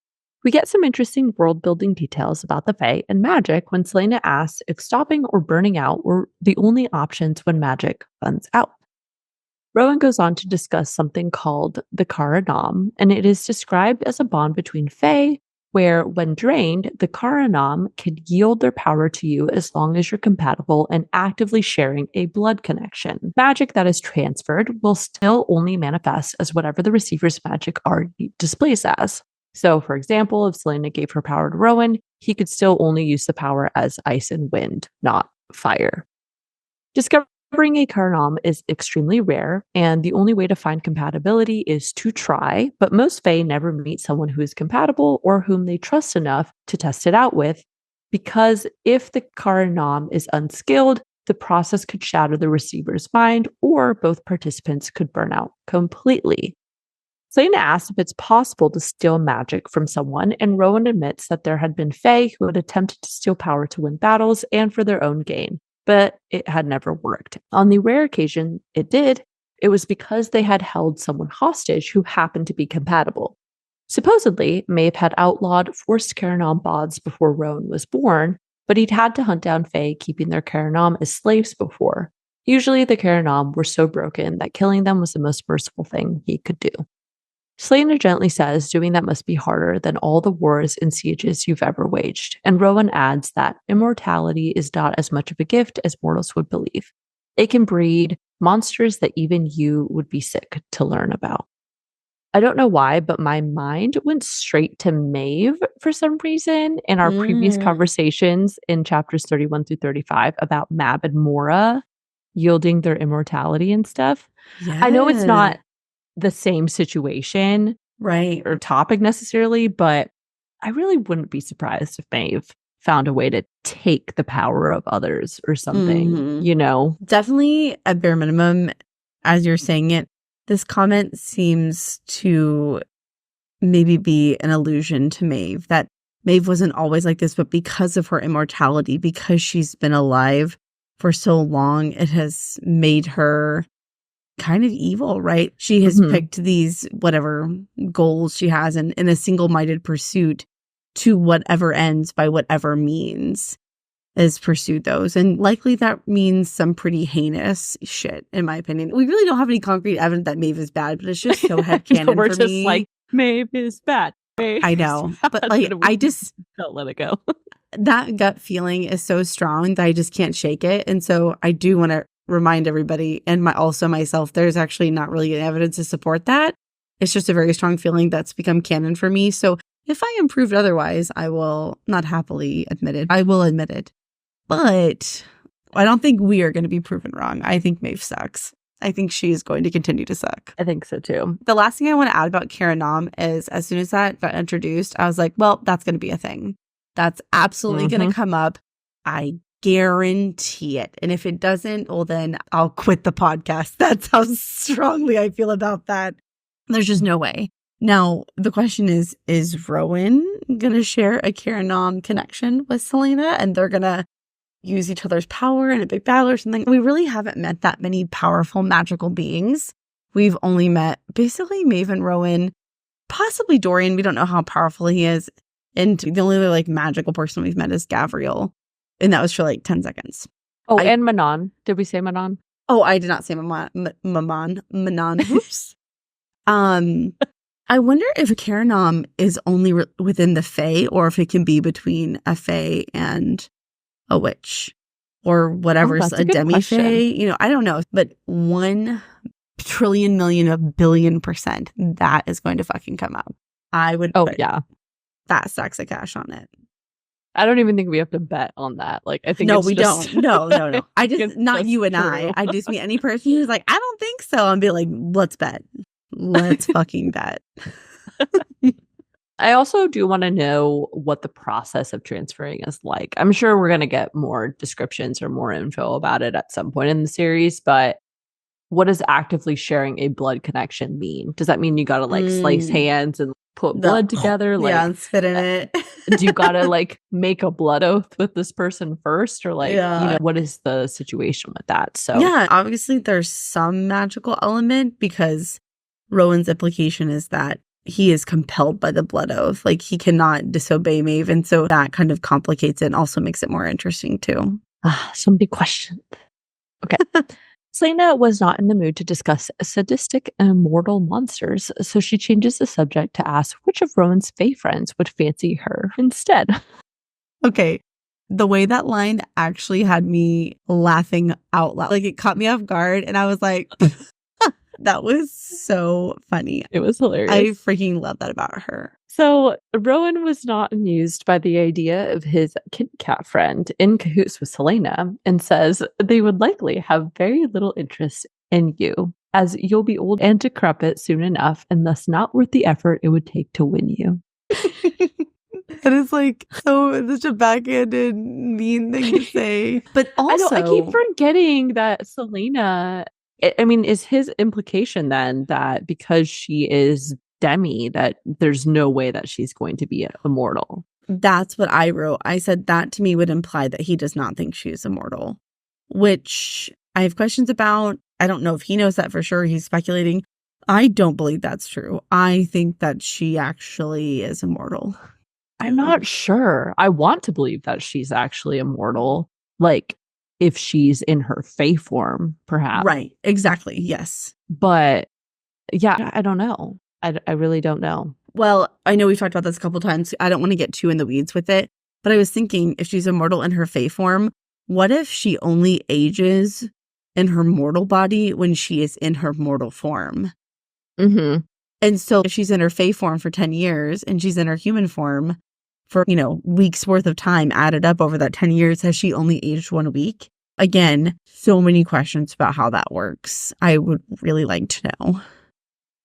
We get some interesting world-building details about the Fae and magic when Celaena asks if stopping or burning out were the only options when magic runs out. Rowan goes on to discuss something called the Karanam, and it is described as a bond between Fae, where when drained, the Karanam can yield their power to you as long as you're compatible and actively sharing a blood connection. Magic that is transferred will still only manifest as whatever the receiver's magic already displays as. So, for example, if Celaena gave her power to Rowan, he could still only use the power as ice and wind, not fire. Discovering a Karanam is extremely rare, and the only way to find compatibility is to try, but most Fae never meet someone who is compatible or whom they trust enough to test it out with, because if the Karanam is unskilled, the process could shatter the receiver's mind, or both participants could burn out completely. Celaena asks if it's possible to steal magic from someone, and Rowan admits that there had been Fae who had attempted to steal power to win battles and for their own gain, but it had never worked. On the rare occasion it did, it was because they had held someone hostage who happened to be compatible. Supposedly, Maeve had outlawed forced Karanam bods before Rowan was born, but he'd had to hunt down Fae keeping their Karanam as slaves before. Usually the Karanam were so broken that killing them was the most merciful thing he could do. Celaena gently says doing that must be harder than all the wars and sieges you've ever waged, and Rowan adds that immortality is not as much of a gift as mortals would believe. It can breed monsters that even you would be sick to learn about. I don't know why, but my mind went straight to Maeve for some reason in our previous conversations in chapters 31 through 35 about Mab and Mora yielding their immortality and stuff. Yeah. I know it's not the same situation, right, or topic necessarily, but I really wouldn't be surprised if Maeve found a way to take the power of others or something, Definitely at bare minimum, as you're saying it, this comment seems to maybe be an allusion to Maeve, that Maeve wasn't always like this, but because of her immortality, because she's been alive for so long, it has made her kind of evil, right? She has picked these whatever goals she has in a single-minded pursuit to whatever ends by whatever means is pursued those. And likely that means some pretty heinous shit, in my opinion. We really don't have any concrete evidence that Maeve is bad, but it's just so headcanon We're for just me. like, Maeve is bad. I know. But like, I just don't let it go. That gut feeling is so strong that I just can't shake it. And so I do want to remind everybody and also myself, there's actually not really evidence to support that. It's just a very strong feeling that's become canon for me. So if I am proved otherwise, I will not happily admit it. I will admit it. But I don't think we are going to be proven wrong. I think Maeve sucks. I think she is going to continue to suck. I think so too. The last thing I want to add about Karanom is as soon as that got introduced, I was like, well, that's going to be a thing. That's absolutely going to come up. I guarantee it. And if it doesn't, well, then I'll quit the podcast. That's how strongly I feel about that. There's just no way. Now, the question is Rowan going to share a Karanom connection with Celaena and they're going to use each other's power in a big battle or something? We really haven't met that many powerful magical beings. We've only met basically Maeve and Rowan, possibly Dorian. We don't know how powerful he is. And the only other like magical person we've met is Gavriel. And that was for like 10 seconds. Oh, and Manon. Did we say Manon? Oh, I did not say Manon. Oops. I wonder if Karanom is only within the Fae or if it can be between a Fae and a witch or whatever's a demi-Fae. You know, I don't know. But 1 trillion million of billion % that is going to fucking come up. I would put that stacks of cash on it. I don't even think we have to bet on that. Like, I think no, it's we just, don't. No. I just not you and true. I just mean any person who's like, I don't think so. I'll be like, let's bet. Let's fucking bet. I also do want to know what the process of transferring is like. I'm sure we're going to get more descriptions or more info about it at some point in the series, but what does actively sharing a blood connection mean? Does that mean you got to like slice hands and put blood together? Like, and spit in it. Do you got to like make a blood oath with this person first? Or like, you know, what is the situation with that? So yeah, obviously there's some magical element because Rowan's implication is that he is compelled by the blood oath. Like he cannot disobey Maeve. And so that kind of complicates it and also makes it more interesting too. Some big questions. Okay. Celaena was not in the mood to discuss sadistic and immortal monsters, so she changes the subject to ask which of Rowan's Fae friends would fancy her instead. Okay. The way that line actually had me laughing out loud. Like it caught me off guard and I was like, that was so funny. It was hilarious. I freaking love that about her. So Rowan was not amused by the idea of his kitty cat friend in cahoots with Celaena and says they would likely have very little interest in you, as you'll be old and decrepit soon enough and thus not worth the effort it would take to win you. That is like such a backhanded, mean thing to say. But also, I keep forgetting that Celaena, I mean, is his implication then that because she is Demi, that there's no way that she's going to be immortal? That's what I wrote. I said that to me would imply that he does not think she's immortal, which I have questions about. I don't know if he knows that for sure. He's speculating. I don't believe that's true. I think that she actually is immortal. I'm not sure. I want to believe that she's actually immortal. Like, if she's in her Fae form, perhaps. Right. Exactly. Yes. But yeah, I don't know. I really don't know. Well, I know we've talked about this a couple times. I don't want to get too in the weeds with it, but I was thinking if she's immortal in her Fae form, what if she only ages in her mortal body when she is in her mortal form? Mm-hmm. And so if she's in her Fae form for 10 years and she's in her human form for, weeks worth of time added up over that 10 years, has she only aged 1 week? Again, so many questions about how that works. I would really like to know.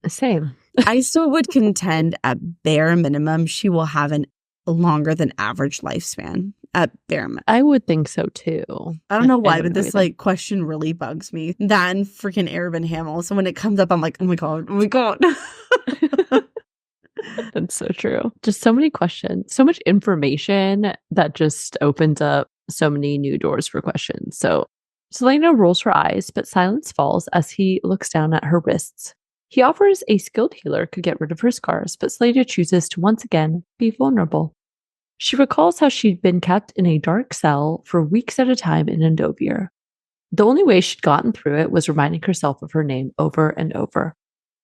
Same. I still would contend at bare minimum, she will have a longer than average lifespan at bare minimum. I would think so too. I don't know why, but this question really bugs me. That and freaking Arab and Hamill. So when it comes up, I'm like, oh my God. That's so true. Just so many questions, so much information that just opens up so many new doors for questions. So Celaena rolls her eyes, but silence falls as he looks down at her wrists. He offers a skilled healer could get rid of her scars, but Celaena chooses to once again be vulnerable. She recalls how she'd been kept in a dark cell for weeks at a time in Endovir. The only way she'd gotten through it was reminding herself of her name over and over.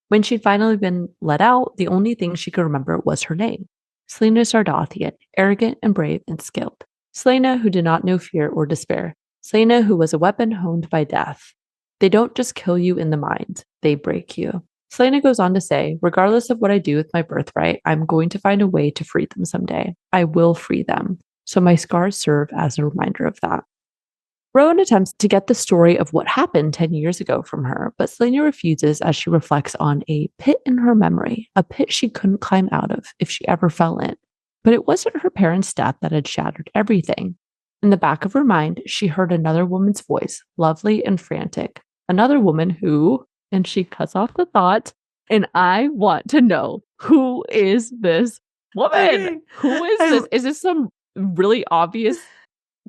When she'd finally been let out, the only thing she could remember was her name. Celaena Sardothian, arrogant and brave and skilled. Celaena who did not know fear or despair. Celaena who was a weapon honed by death. They don't just kill you in the mind, they break you. Celaena goes on to say, regardless of what I do with my birthright, I'm going to find a way to free them someday. I will free them. So my scars serve as a reminder of that. Rowan attempts to get the story of what happened 10 years ago from her, but Celaena refuses as she reflects on a pit in her memory, a pit she couldn't climb out of if she ever fell in. But it wasn't her parents' death that had shattered everything. In the back of her mind, she heard another woman's voice, lovely and frantic. Another woman who, and she cuts off the thought, and I want to know, who is this woman? Who is this? Is this some really obvious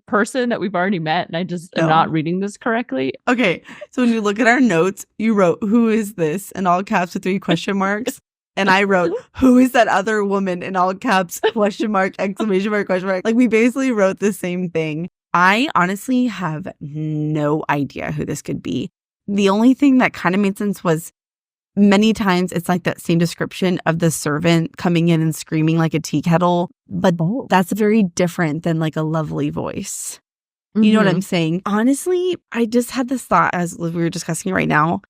person that we've already met and I just am not reading this correctly? Okay, so when you look at our notes, you wrote, who is this? In all caps with 3 question marks. And I wrote, who is that other woman? In all caps, question mark, exclamation mark, question mark. Like, we basically wrote the same thing. I honestly have no idea who this could be. The only thing that kind of made sense was many times it's like that same description of the servant coming in and screaming like a tea kettle. But that's very different than like a lovely voice. You know what I'm saying? Honestly, I just had this thought as we were discussing it right now.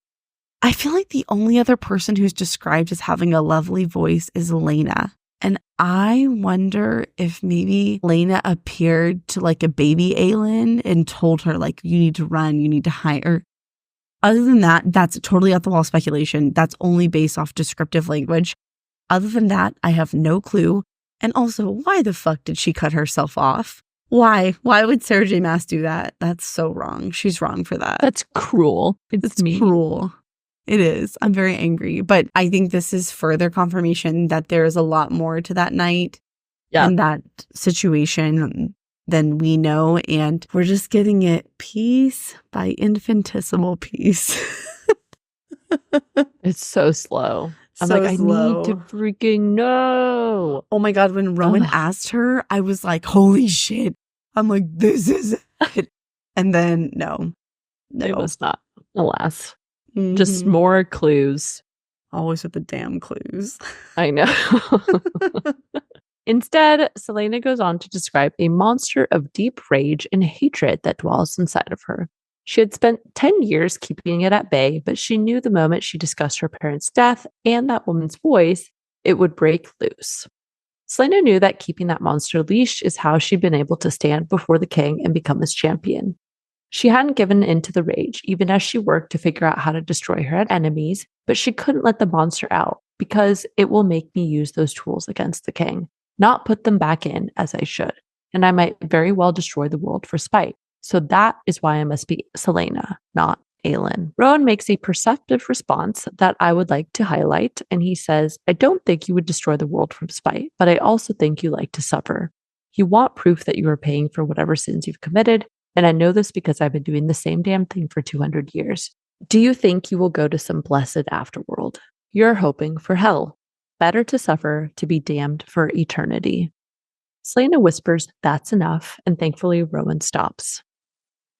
I feel like the only other person who's described as having a lovely voice is Celaena. And I wonder if maybe Celaena appeared to like a baby Aelin and told her like, you need to run, you need to hide. Or other than that, that's totally off the wall speculation. That's only based off descriptive language. Other than that, I have no clue. And also, why the fuck did she cut herself off? Why? Why would Sarah J. Maas do that? That's so wrong. She's wrong for that. That's cruel. It's cruel. It is. I'm very angry. But I think this is further confirmation that there is a lot more to that night and that situation than we know. And we're just getting it piece by infinitesimal piece. It's so slow. I'm like, I need to freaking know. Oh my God. When Rowan asked her, I was like, holy shit. I'm like, this is it. And then no. It was not. Alas. Just more clues. Always with the damn clues. I know. Instead, Celaena goes on to describe a monster of deep rage and hatred that dwells inside of her. She had spent 10 years keeping it at bay, but she knew the moment she discussed her parents' death and that woman's voice, it would break loose. Celaena knew that keeping that monster leashed is how she'd been able to stand before the king and become his champion. She hadn't given in to the rage, even as she worked to figure out how to destroy her enemies, but she couldn't let the monster out because it will make me use those tools against the king, not put them back in as I should, and I might very well destroy the world for spite. So that is why I must be Celaena, not Aelin. Rowan makes a perceptive response that I would like to highlight, and he says, I don't think you would destroy the world from spite, but I also think you like to suffer. You want proof that you are paying for whatever sins you've committed, and I know this because I've been doing the same damn thing for 200 years. Do you think you will go to some blessed afterworld? You're hoping for hell. Better to suffer to be damned for eternity. Celaena whispers, that's enough, and thankfully Rowan stops.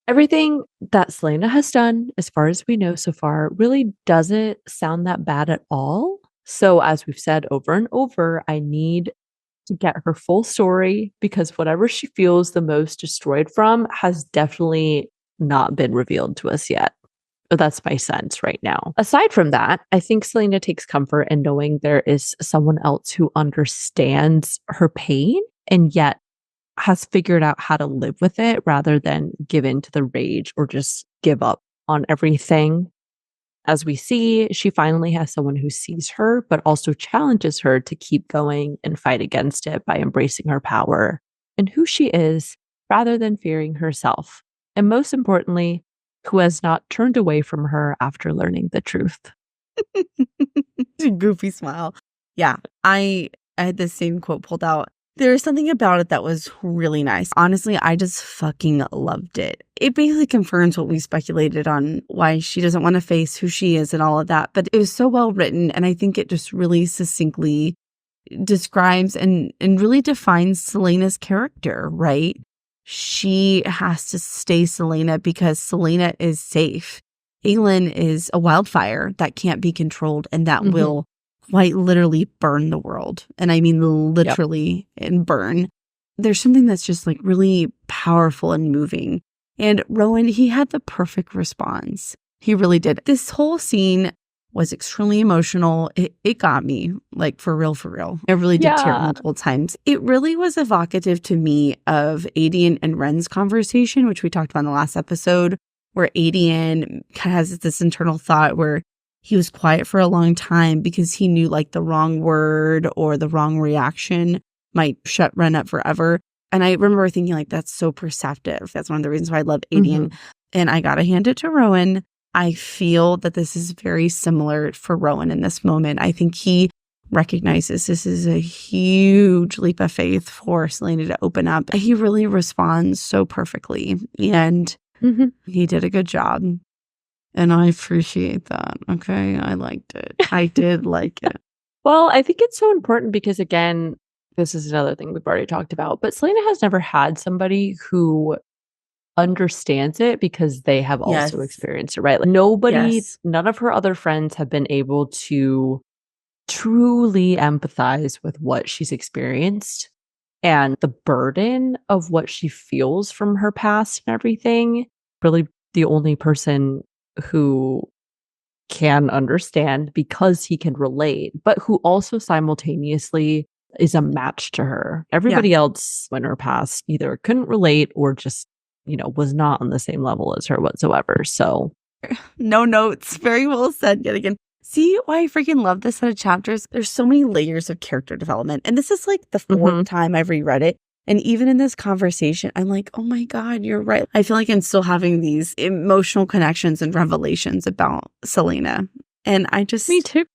Everything that Celaena has done, as far as we know so far, really doesn't sound that bad at all. So as we've said over and over, I need to get her full story because whatever she feels the most destroyed from has definitely not been revealed to us yet. But that's my sense right now. Aside from that, I think Celaena takes comfort in knowing there is someone else who understands her pain and yet has figured out how to live with it rather than give in to the rage or just give up on everything. As we see, she finally has someone who sees her, but also challenges her to keep going and fight against it by embracing her power and who she is rather than fearing herself. And most importantly, who has not turned away from her after learning the truth. Goofy smile. Yeah, I had the same quote pulled out. There's something about it that was really nice. Honestly, I just fucking loved it. It basically confirms what we speculated on why she doesn't want to face who she is and all of that. But it was so well written. And I think it just really succinctly describes and really defines Celaena's character, right? She has to stay Celaena because Celaena is safe. Aelin is a wildfire that can't be controlled and that Mhm. will quite literally burn the world. And I mean literally and burn. There's something that's just like really powerful and moving. And Rowan, he had the perfect response. He really did. This whole scene was extremely emotional. It got me, like, for real, for real. I really did tear up Yeah. multiple times. It really was evocative to me of Aedion and Ren's conversation, which we talked about in the last episode, where Aedion has this internal thought where he was quiet for a long time because he knew like the wrong word or the wrong reaction might shut Ren up forever. And I remember thinking like, that's so perceptive. That's one of the reasons why I love Aedion. And I got to hand it to Rowan. I feel that this is very similar for Rowan in this moment. I think he recognizes this is a huge leap of faith for Celaena to open up. He really responds so perfectly. And he did a good job. And I appreciate that. Okay. I liked it. I did like it. Well, I think it's so important because, again, this is another thing we've already talked about, but Celaena has never had somebody who understands it because they have also Yes. experienced it, right? Like nobody, Yes. none of her other friends have been able to truly empathize with what she's experienced and the burden of what she feels from her past and everything. Really, the only person who can understand because he can relate, but who also simultaneously is a match to her. Everybody else in her past either couldn't relate or just, was not on the same level as her whatsoever. So, no notes. Very well said yet again. See why I freaking love this set of chapters? There's so many layers of character development. And this is like the fourth time I've reread it. And even in this conversation, I'm like, oh my God, you're right. I feel like I'm still having these emotional connections and revelations about Celaena. And I just... Me too.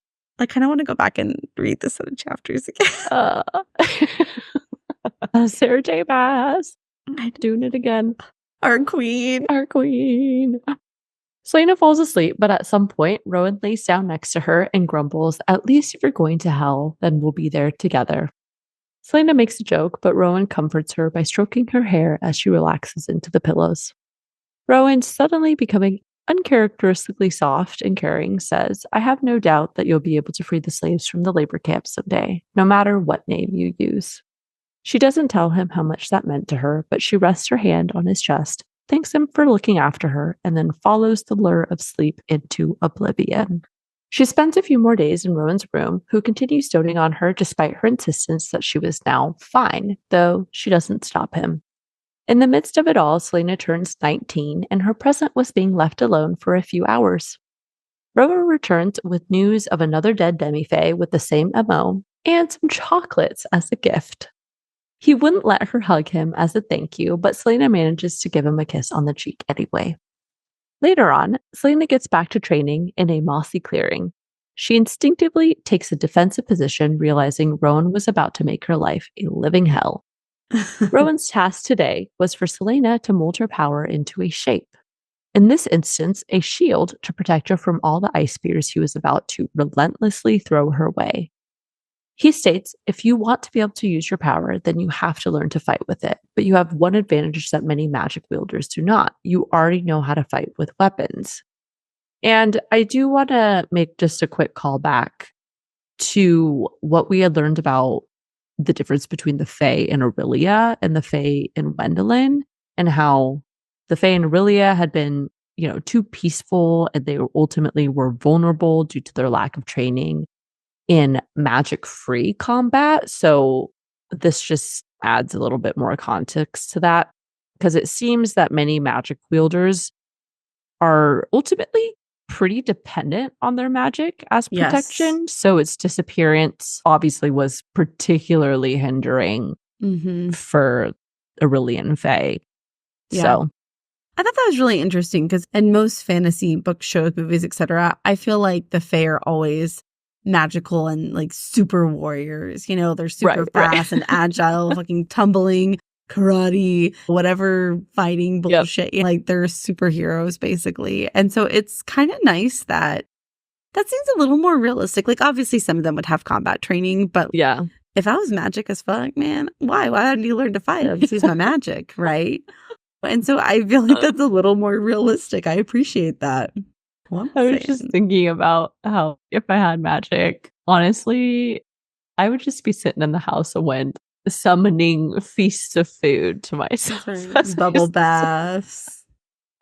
I kind of want to go back and read this set of chapters again. Sarah J. Maas. Doing it again. Our queen. Our queen. Celaena falls asleep, but at some point, Rowan lays down next to her and grumbles, "At least if you're going to hell, then we'll be there together." Celaena makes a joke, but Rowan comforts her by stroking her hair as she relaxes into the pillows. Rowan, suddenly becoming uncharacteristically soft and caring, says, "I have no doubt that you'll be able to free the slaves from the labor camp someday, no matter what name you use." She doesn't tell him how much that meant to her, but she rests her hand on his chest, thanks him for looking after her, and then follows the lure of sleep into oblivion. She spends a few more days in Rowan's room, who continues doting on her despite her insistence that she was now fine, though she doesn't stop him. In the midst of it all, Celaena turns 19, and her present was being left alone for a few hours. Rowan returns with news of another dead demi-fae with the same MO, and some chocolates as a gift. He wouldn't let her hug him as a thank you, but Celaena manages to give him a kiss on the cheek anyway. Later on, Celaena gets back to training in a mossy clearing. She instinctively takes a defensive position, realizing Rowan was about to make her life a living hell. Rowan's task today was for Celaena to mold her power into a shape. In this instance, a shield to protect her from all the ice spears he was about to relentlessly throw her way. He states, if you want to be able to use your power, then you have to learn to fight with it. But you have one advantage that many magic wielders do not. You already know how to fight with weapons. And I do want to make just a quick callback to what we had learned about the difference between the Fae in Aurelia and the Fae in Wendelin, and how the Fae in Aurelia had been, too peaceful, and they ultimately were vulnerable due to their lack of training in magic-free combat. So this just adds a little bit more context to that, because it seems that many magic wielders are ultimately pretty dependent on their magic as protection. Yes. So its disappearance obviously was particularly hindering for Aurelian Fae. Yeah. So I thought that was really interesting because in most fantasy books, shows, movies, etc., I feel like the Fae are always magical and like super warriors. They're super fast and agile, fucking tumbling, karate, whatever fighting bullshit. Like they're superheroes basically. And so it's kind of nice that seems a little more realistic. Like obviously some of them would have combat training, but if I was magic as fuck, man, why hadn't you learned to fight? I'll just use my magic, right? And so I feel like that's a little more realistic. I appreciate that. What I was just thinking about how if I had magic, honestly, I would just be sitting in the house of wind, summoning feasts of food to myself. Bubble baths.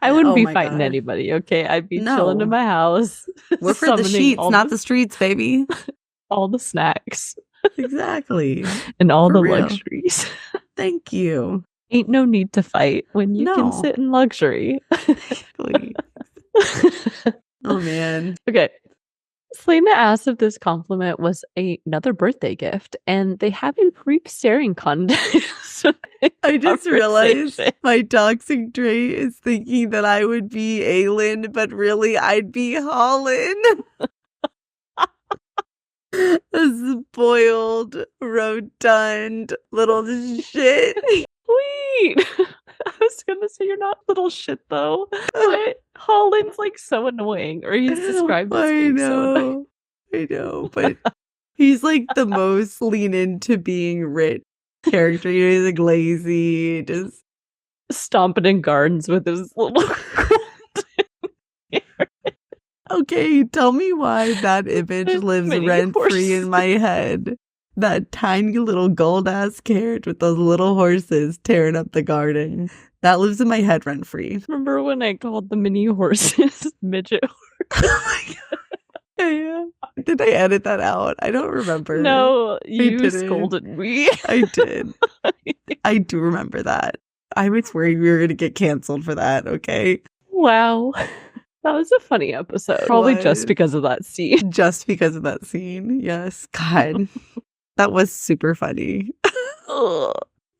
I wouldn't Oh be my fighting God. anybody, okay? I'd be No. chilling in my house. We're for the sheets, not the streets, baby. All the snacks. Exactly. And all For the real. luxuries. Thank you. Ain't no need to fight when you can sit in luxury. Exactly. Oh, man. Okay. Celaena asks if this compliment was another birthday gift, and they have a brief staring contest. I just realized my toxic trait is thinking that I would be Aelin, but really I'd be Holland. A spoiled, rotund little shit. Sweet. I was gonna say you're not little shit though. But Holland's like so annoying, or he's described as being so annoying. I know, but he's like the most lean into being rich character. You know, he's like lazy, just stomping in gardens with his little. Okay, tell me why that image lives rent-free in my head. That tiny little gold-ass carrot with those little horses tearing up the garden. That lives in my head rent-free. Remember when I called the mini horses midget horses? Oh my God. Yeah. Did I edit that out? I don't remember. No, you scolded me. I did. I do remember that. I was worried we were going to get canceled for that, okay? Wow. That was a funny episode. Probably just because of that scene. Just because of that scene. Yes. God. That was super funny.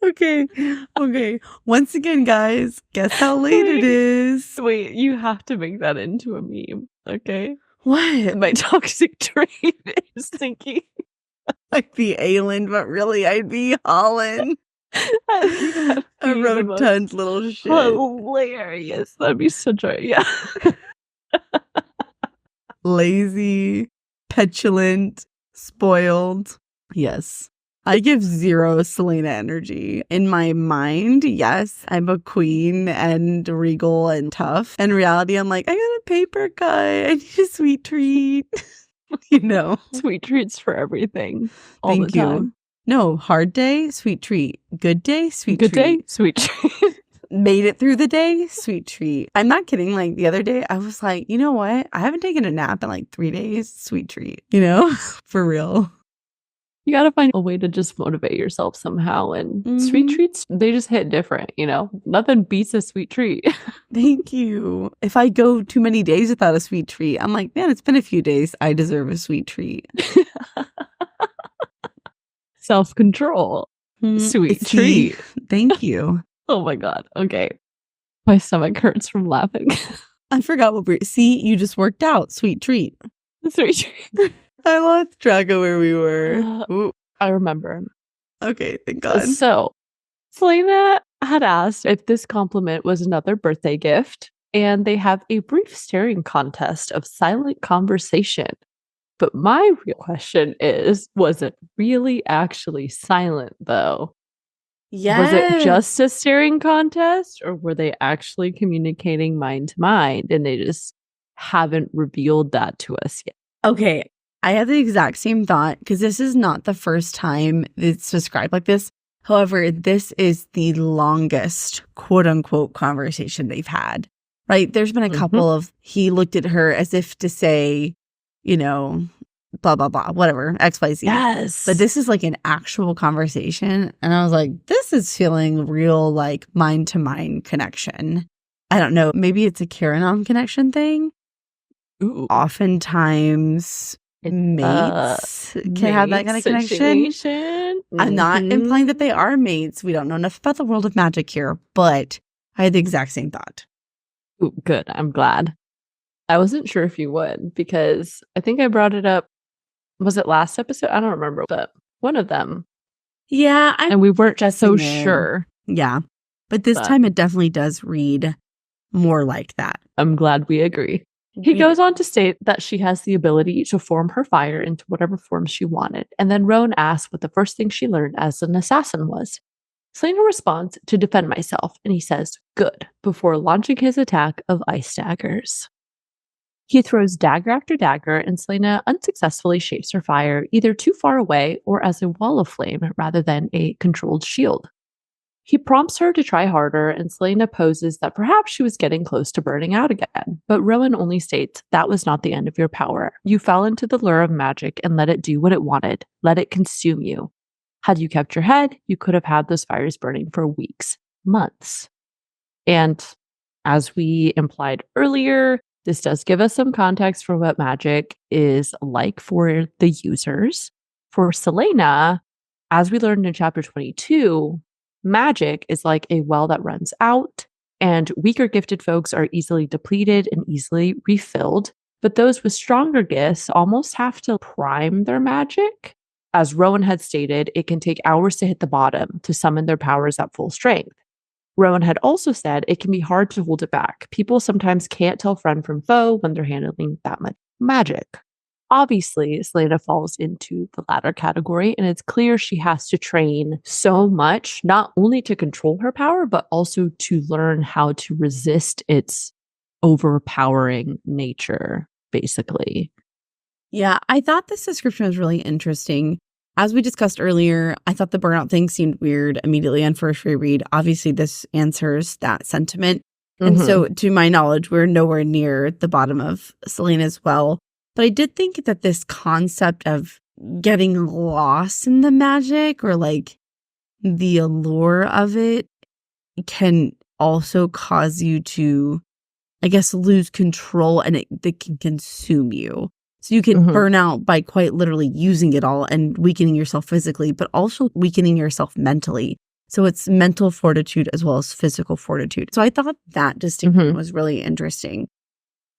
Okay. Once again, guys, guess how late it is. Wait, you have to make that into a meme, okay? What? My toxic trait is thinking I'd be Aelin, but really I'd be Holland. A rotund little shit. Hilarious. That'd be such a lazy, petulant, spoiled. Yes. I give zero Celaena energy. In my mind, yes, I'm a queen and regal and tough. In reality, I'm like, I got a paper cut. I need a sweet treat. You know? Sweet treats for everything. All the time. No, hard day, sweet treat. Good day, sweet treat. Good day, sweet treat. Made it through the day, sweet treat. I'm not kidding. Like the other day, I was like, you know what? I haven't taken a nap in like 3 days. Sweet treat. You know? For real. You got to find a way to just motivate yourself somehow. And sweet treats, they just hit different, you know? Nothing beats a sweet treat. Thank you. If I go too many days without a sweet treat, I'm like, man, it's been a few days. I deserve a sweet treat. Self-control. Sweet treat. Thank you. Oh my God. Okay. My stomach hurts from laughing. I forgot what see, you just worked out. Sweet treat. Sweet treat. I lost track of where we were. I remember. Okay, thank God. So, Celaena had asked if this compliment was another birthday gift, and they have a brief staring contest of silent conversation. But my real question is, was it really actually silent, though? Yes. Was it just a staring contest, or were they actually communicating mind to mind, and they just haven't revealed that to us yet? Okay. I had the exact same thought because this is not the first time it's described like this. However, this is the longest quote unquote conversation they've had, right? There's been a couple of, he looked at her as if to say, you know, blah, blah, blah, whatever, XYZ. Yes. But this is like an actual conversation. And I was like, this is feeling real, like mind to mind connection. I don't know. Maybe it's a Karanon connection thing. Ooh. Oftentimes mates can have that kind of connection. I'm not implying that they are mates. We don't know enough about the world of magic here, but I had the exact same thought. Ooh, good. I'm glad. I wasn't sure if you would, because I think I brought it up. Was it last episode? I don't remember, but one of them. Yeah. And we weren't just so sure. Yeah. But this time it definitely does read more like that. I'm glad we agree. He goes on to state that she has the ability to form her fire into whatever form she wanted. And then Rowan asks what the first thing she learned as an assassin was. Celaena responds, to defend myself, and he says, good, before launching his attack of ice daggers. He throws dagger after dagger, and Celaena unsuccessfully shapes her fire either too far away or as a wall of flame rather than a controlled shield. He prompts her to try harder, and Celaena poses that perhaps she was getting close to burning out again. But Rowan only states, that was not the end of your power. You fell into the lure of magic and let it do what it wanted. Let it consume you. Had you kept your head, you could have had those fires burning for weeks, months. And as we implied earlier, this does give us some context for what magic is like for the users. For Celaena, as we learned in chapter 22, magic is like a well that runs out, and weaker gifted folks are easily depleted and easily refilled. But those with stronger gifts almost have to prime their magic. As Rowan had stated, it can take hours to hit the bottom to summon their powers at full strength. Rowan had also said it can be hard to hold it back. People sometimes can't tell friend from foe when they're handling that much magic. Obviously, Celaena falls into the latter category, and it's clear she has to train so much, not only to control her power, but also to learn how to resist its overpowering nature, basically. Yeah, I thought this description was really interesting. As we discussed earlier, I thought the burnout thing seemed weird immediately on first reread. Obviously, this answers that sentiment. And so, to my knowledge, we're nowhere near the bottom of Celaena's well. But I did think that this concept of getting lost in the magic or like the allure of it can also cause you to, I guess, lose control, and it can consume you. So you can burn out by quite literally using it all and weakening yourself physically, but also weakening yourself mentally. So it's mental fortitude as well as physical fortitude. So I thought that distinction was really interesting.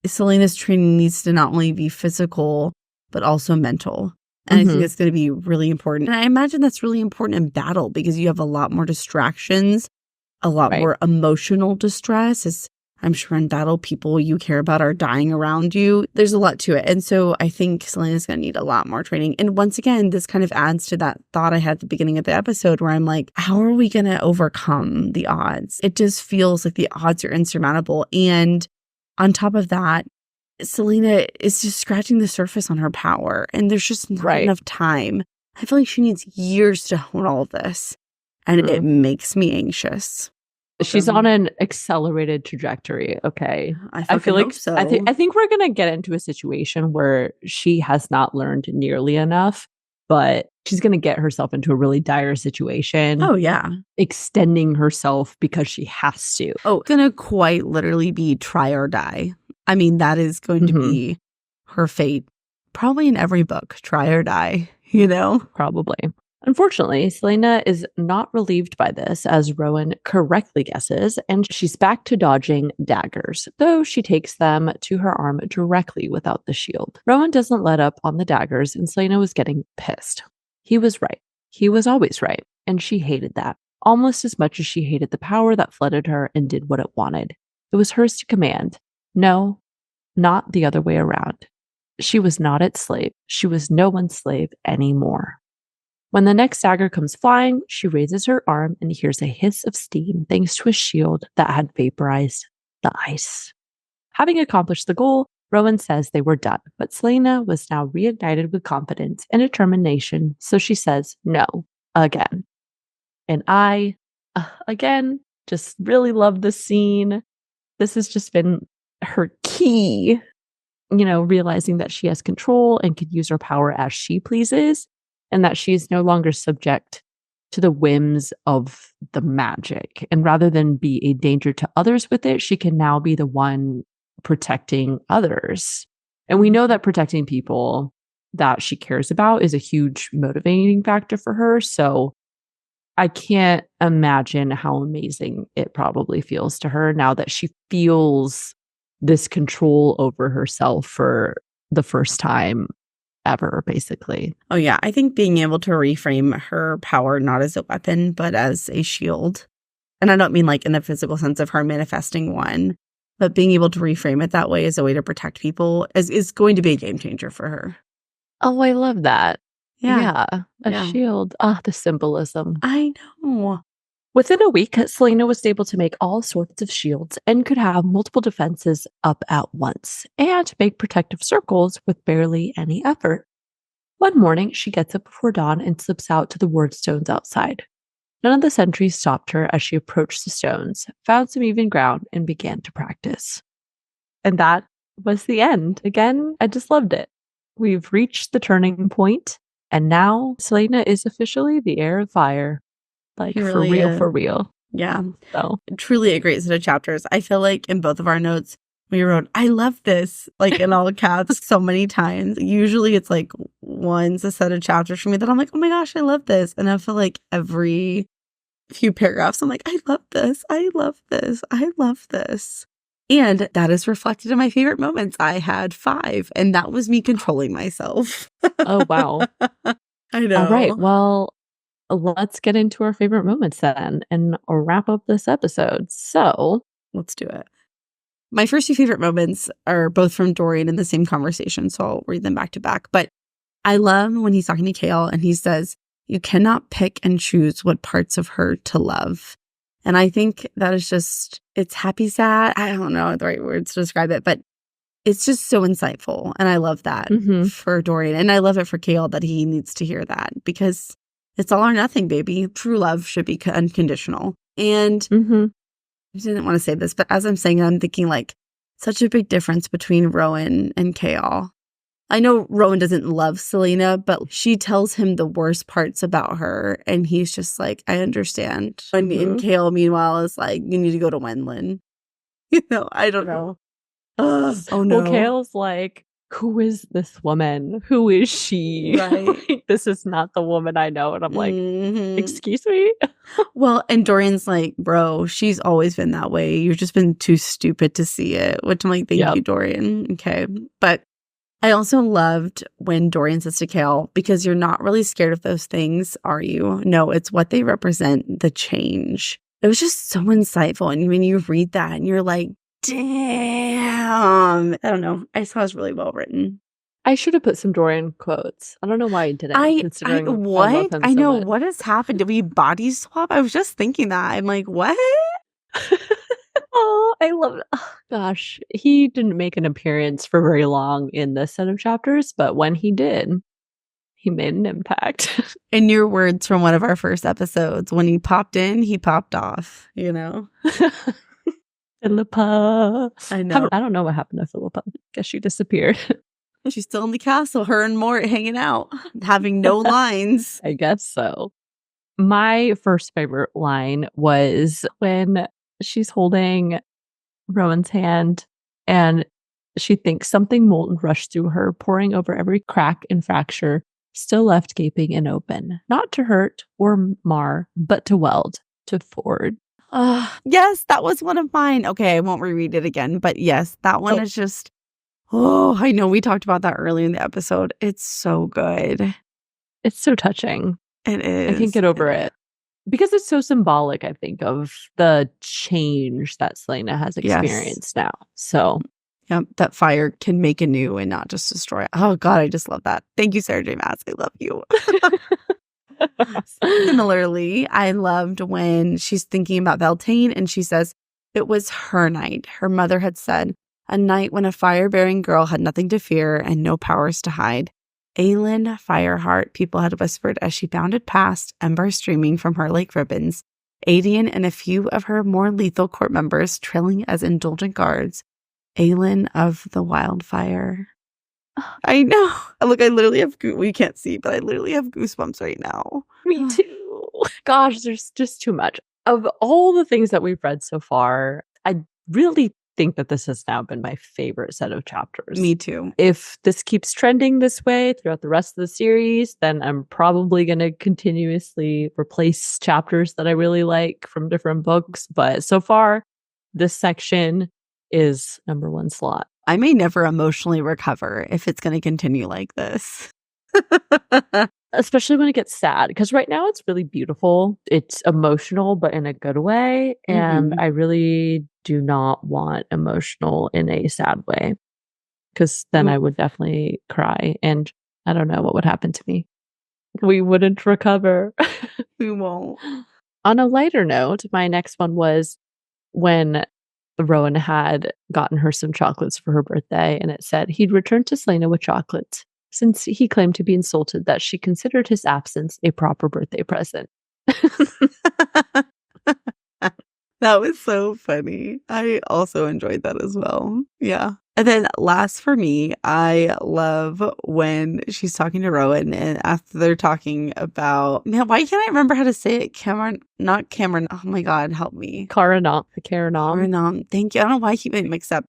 Celaena's training needs to not only be physical, but also mental. And I think that's going to be really important. And I imagine that's really important in battle because you have a lot more distractions, a lot more emotional distress. As I'm sure in battle, people you care about are dying around you. There's a lot to it. And so I think Celaena's going to need a lot more training. And once again, this kind of adds to that thought I had at the beginning of the episode where I'm like, how are we going to overcome the odds? It just feels like the odds are insurmountable. And on top of that, Celaena is just scratching the surface on her power, and there's just not enough time. I feel like she needs years to hone all of this, and it makes me anxious. She's on an accelerated trajectory. Okay, I feel like so. I think we're gonna get into a situation where she has not learned nearly enough, but she's gonna get herself into a really dire situation. Oh yeah, extending herself because she has to. Oh, it's gonna quite literally be try or die. I mean, that is going to be her fate. Probably in every book, try or die, you know? Probably. Unfortunately, Celaena is not relieved by this, as Rowan correctly guesses, and she's back to dodging daggers, though she takes them to her arm directly without the shield. Rowan doesn't let up on the daggers, and Celaena was getting pissed. He was right. He was always right, and she hated that, almost as much as she hated the power that flooded her and did what it wanted. It was hers to command. No, not the other way around. She was not its slave. She was no one's slave anymore. When the next dagger comes flying, she raises her arm and hears a hiss of steam thanks to a shield that had vaporized the ice. Having accomplished the goal, Rowan says they were done, but Celaena was now reignited with confidence and determination, so she says no again. And I, again, just really love this scene. This has just been her key, realizing that she has control and can use her power as she pleases, and that she is no longer subject to the whims of the magic. And rather than be a danger to others with it, she can now be the one protecting others. And we know that protecting people that she cares about is a huge motivating factor for her. So I can't imagine how amazing it probably feels to her now that she feels this control over herself for the first time ever, basically. Oh yeah, I think being able to reframe her power not as a weapon, but as a shield. And I don't mean like in the physical sense of her manifesting one, but being able to reframe it that way as a way to protect people is going to be a game changer for her. Oh, I love that. Yeah. A Yeah. shield. The symbolism. I know. Within a week, Celaena was able to make all sorts of shields and could have multiple defenses up at once and make protective circles with barely any effort. One morning, she gets up before dawn and slips out to the ward stones outside. None of the sentries stopped her as she approached the stones, found some even ground, and began to practice. And that was the end. Again, I just loved it. We've reached the turning point, and now Celaena is officially the Heir of Fire. Like, It for really real, is. for real. Yeah. So, Truly a great set of chapters. I feel like in both of our notes, we wrote, I love this, like in all caps so many times. Usually it's like once a set of chapters for me that I'm like, oh my gosh, I love this. And I feel like every few paragraphs, I'm like, I love this. I love this. I love this. And that is reflected in my favorite moments. I had 5, and that was me controlling myself. oh, wow. I know. All right. Well, let's get into our favorite moments then and wrap up this episode. So, let's do it. My first 2 favorite moments are both from Dorian in the same conversation, so I'll read them back to back. But I love when he's talking to Chaol and he says, you cannot pick and choose what parts of her to love. And I think that is just, it's happy, sad. I don't know the right words to describe it, but it's just so insightful. And I love that for Dorian. And I love it for Chaol that he needs to hear that because it's all or nothing, baby. True love should be unconditional. And I didn't want to say this, but as I'm saying it, I'm thinking like such a big difference between Rowan and Chaol. I know Rowan doesn't love Celaena, but she tells him the worst parts about her. And he's just like, I understand. And Chaol, meanwhile, is like, you need to go to Wenlin. You know, I don't know. Oh, no. Well, Chaol's like, who is this woman? Who is she? Right. This is not the woman I know. And I'm like, excuse me? Well, and Dorian's like, bro, she's always been that way. You've just been too stupid to see it. Which I'm like, thank you, Dorian. Okay. But I also loved when Dorian says to Chaol, because you're not really scared of those things, are you? No, it's what they represent, the change. It was just so insightful. And when you read that and you're like, damn. I don't know. I just thought it was really well written. I should have put some Dorian quotes. I don't know why I didn't. Considering what? I know. What has happened? Did we body swap? I was just thinking that. I'm like, what? Oh, I love it. Oh, gosh, he didn't make an appearance for very long in this set of chapters, but when he did, he made an impact. In your words from one of our first episodes, when he popped in, he popped off, you know? Philippa. I know. I don't know what happened to Philippa. I guess she disappeared. She's still in the castle, her and Mort hanging out, having no lines. I guess so. My first favorite line was when she's holding Rowan's hand and she thinks something molten rushed through her, pouring over every crack and fracture, still left gaping and open, not to hurt or mar, but to weld, to forge. Yes, that was one of mine. Okay, I won't reread it again, but yes, that one is just, I know we talked about that earlier in the episode. It's so good. It's so touching. It is. I can't get over it. Because it's so symbolic, I think, of the change that Celaena has experienced now. So, yeah, that fire can make anew and not just destroy. Oh, God, I just love that. Thank you, Sarah J. Maas. I love you. Similarly, I loved when she's thinking about Beltane and she says, it was her night. Her mother had said, a night when a fire-bearing girl had nothing to fear and no powers to hide. Aelin Fireheart, people had whispered as she bounded past, embers streaming from her like ribbons, Aedion and a few of her more lethal court members trailing as indulgent guards. Aelin of the Wildfire. I know. Look, I literally have, we can't see, but I literally have goosebumps right now. Me too. Gosh, there's just too much. Of all the things that we've read so far, I really think that this has now been my favorite set of chapters. Me too. If this keeps trending this way throughout the rest of the series, then I'm probably going to continuously replace chapters that I really like from different books. But so far, this section is number 1 slot. I may never emotionally recover if it's going to continue like this. Especially when it gets sad, because right now it's really beautiful. It's emotional, but in a good way. And I really do not want emotional in a sad way, because then I would definitely cry and I don't know what would happen to me. We wouldn't recover. We won't. On a lighter note, my next one was when Rowan had gotten her some chocolates for her birthday, and it said he'd returned to Celaena with chocolates since he claimed to be insulted that she considered his absence a proper birthday present. That was so funny. I also enjoyed that as well. Yeah. And then last for me, I love when she's talking to Rowan and after they're talking about, man, why can't I remember how to say it? Not Cameron. Oh my God, help me. Karanam. Thank you. I don't know why I keep it mixed up.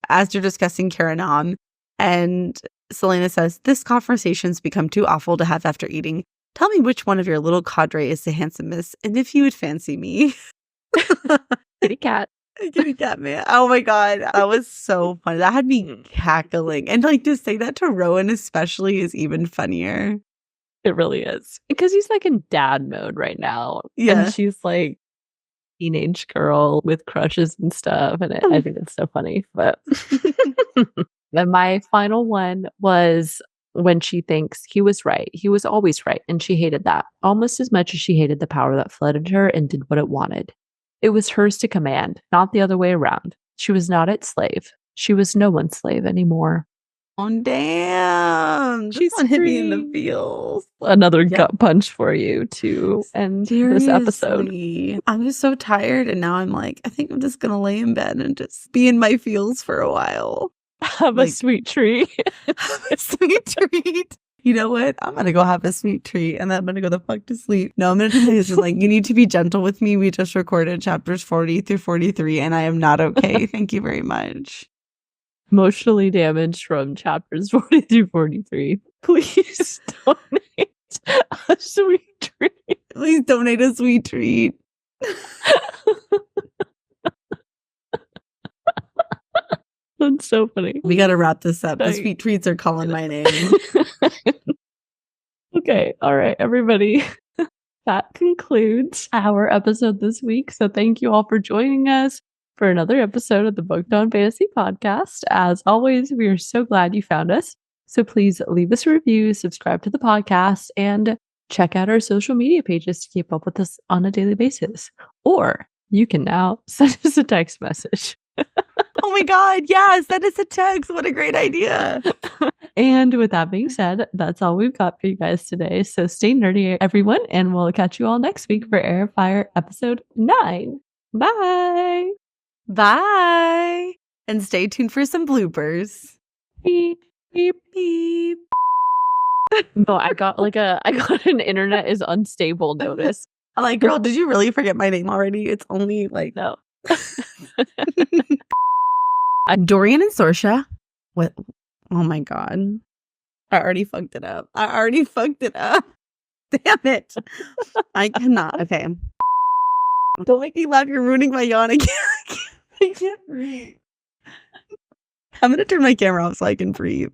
As you're discussing Karanam, and Celaena says, this conversation's become too awful to have after eating. Tell me which one of your little cadre is the handsomest and if you would fancy me. Kitty cat. Kitty cat, man. Oh my God. That was so funny. That had me cackling. And like to say that to Rowan especially is even funnier. It really is. Because he's like in dad mode right now. Yeah. And she's like teenage girl with crushes and stuff. And I think it's so funny. But then my final one was when she thinks he was right. He was always right. And she hated that almost as much as she hated the power that flooded her and did what it wanted. It was hers to command, not the other way around. She was not its slave. She was no one's slave anymore. Oh, damn. She's hit me in the feels. Another gut punch for you to end this episode. I'm just so tired. And now I'm like, I think I'm just going to lay in bed and just be in my feels for a while. Have a sweet treat. A sweet treat. You know what? I'm going to go have a sweet treat and then I'm going to go the fuck to sleep. No, I'm going to tell you this is like, you need to be gentle with me. We just recorded chapters 40 through 43 and I am not okay. Thank you very much. Emotionally damaged from chapters 40 through 43. Please donate a sweet treat. Please donate a sweet treat. That's so funny. We got to wrap this up. The sweet treats are calling my name. Okay. All right, everybody. That concludes our episode this week. So thank you all for joining us for another episode of the Booked On Fantasy Podcast. As always, we are so glad you found us. So please leave us a review, subscribe to the podcast, and check out our social media pages to keep up with us on a daily basis. Or you can now send us a text message. Oh my God, yeah, send us a text. What a great idea. And with that being said, that's all we've got for you guys today. So stay nerdy, everyone, and we'll catch you all next week for Heir of Fire episode 9. Bye. Bye. And stay tuned for some bloopers. Beep, beep, beep. No, I got an internet is unstable notice. I'm like, girl, did you really forget my name already? It's only like, no. Dorian and Sorsha. What? Oh my God. I already fucked it up. Damn it. I cannot. Okay. Don't make me laugh. You're ruining my yawn again. I can't breathe. I'm going to turn my camera off so I can breathe.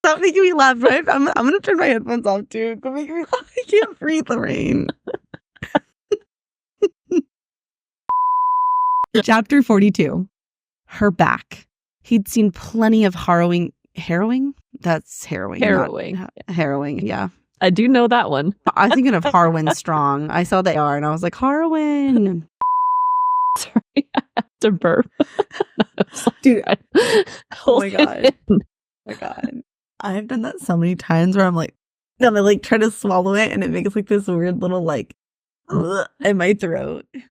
Stop making me laugh, right? I'm going to turn my headphones off too. Don't make me laugh. I can't breathe, Lorraine. Chapter 42. Her back. He'd seen plenty of harrowing. That's harrowing. Harrowing, yeah. I do know that one. I'm thinking of Harwin Strong. I saw the AR and I was like, Harwin. Sorry, I have to burp. Dude, oh my God. Oh my God. I've done that so many times where I'm like try to swallow it and it makes like this weird little like in my throat.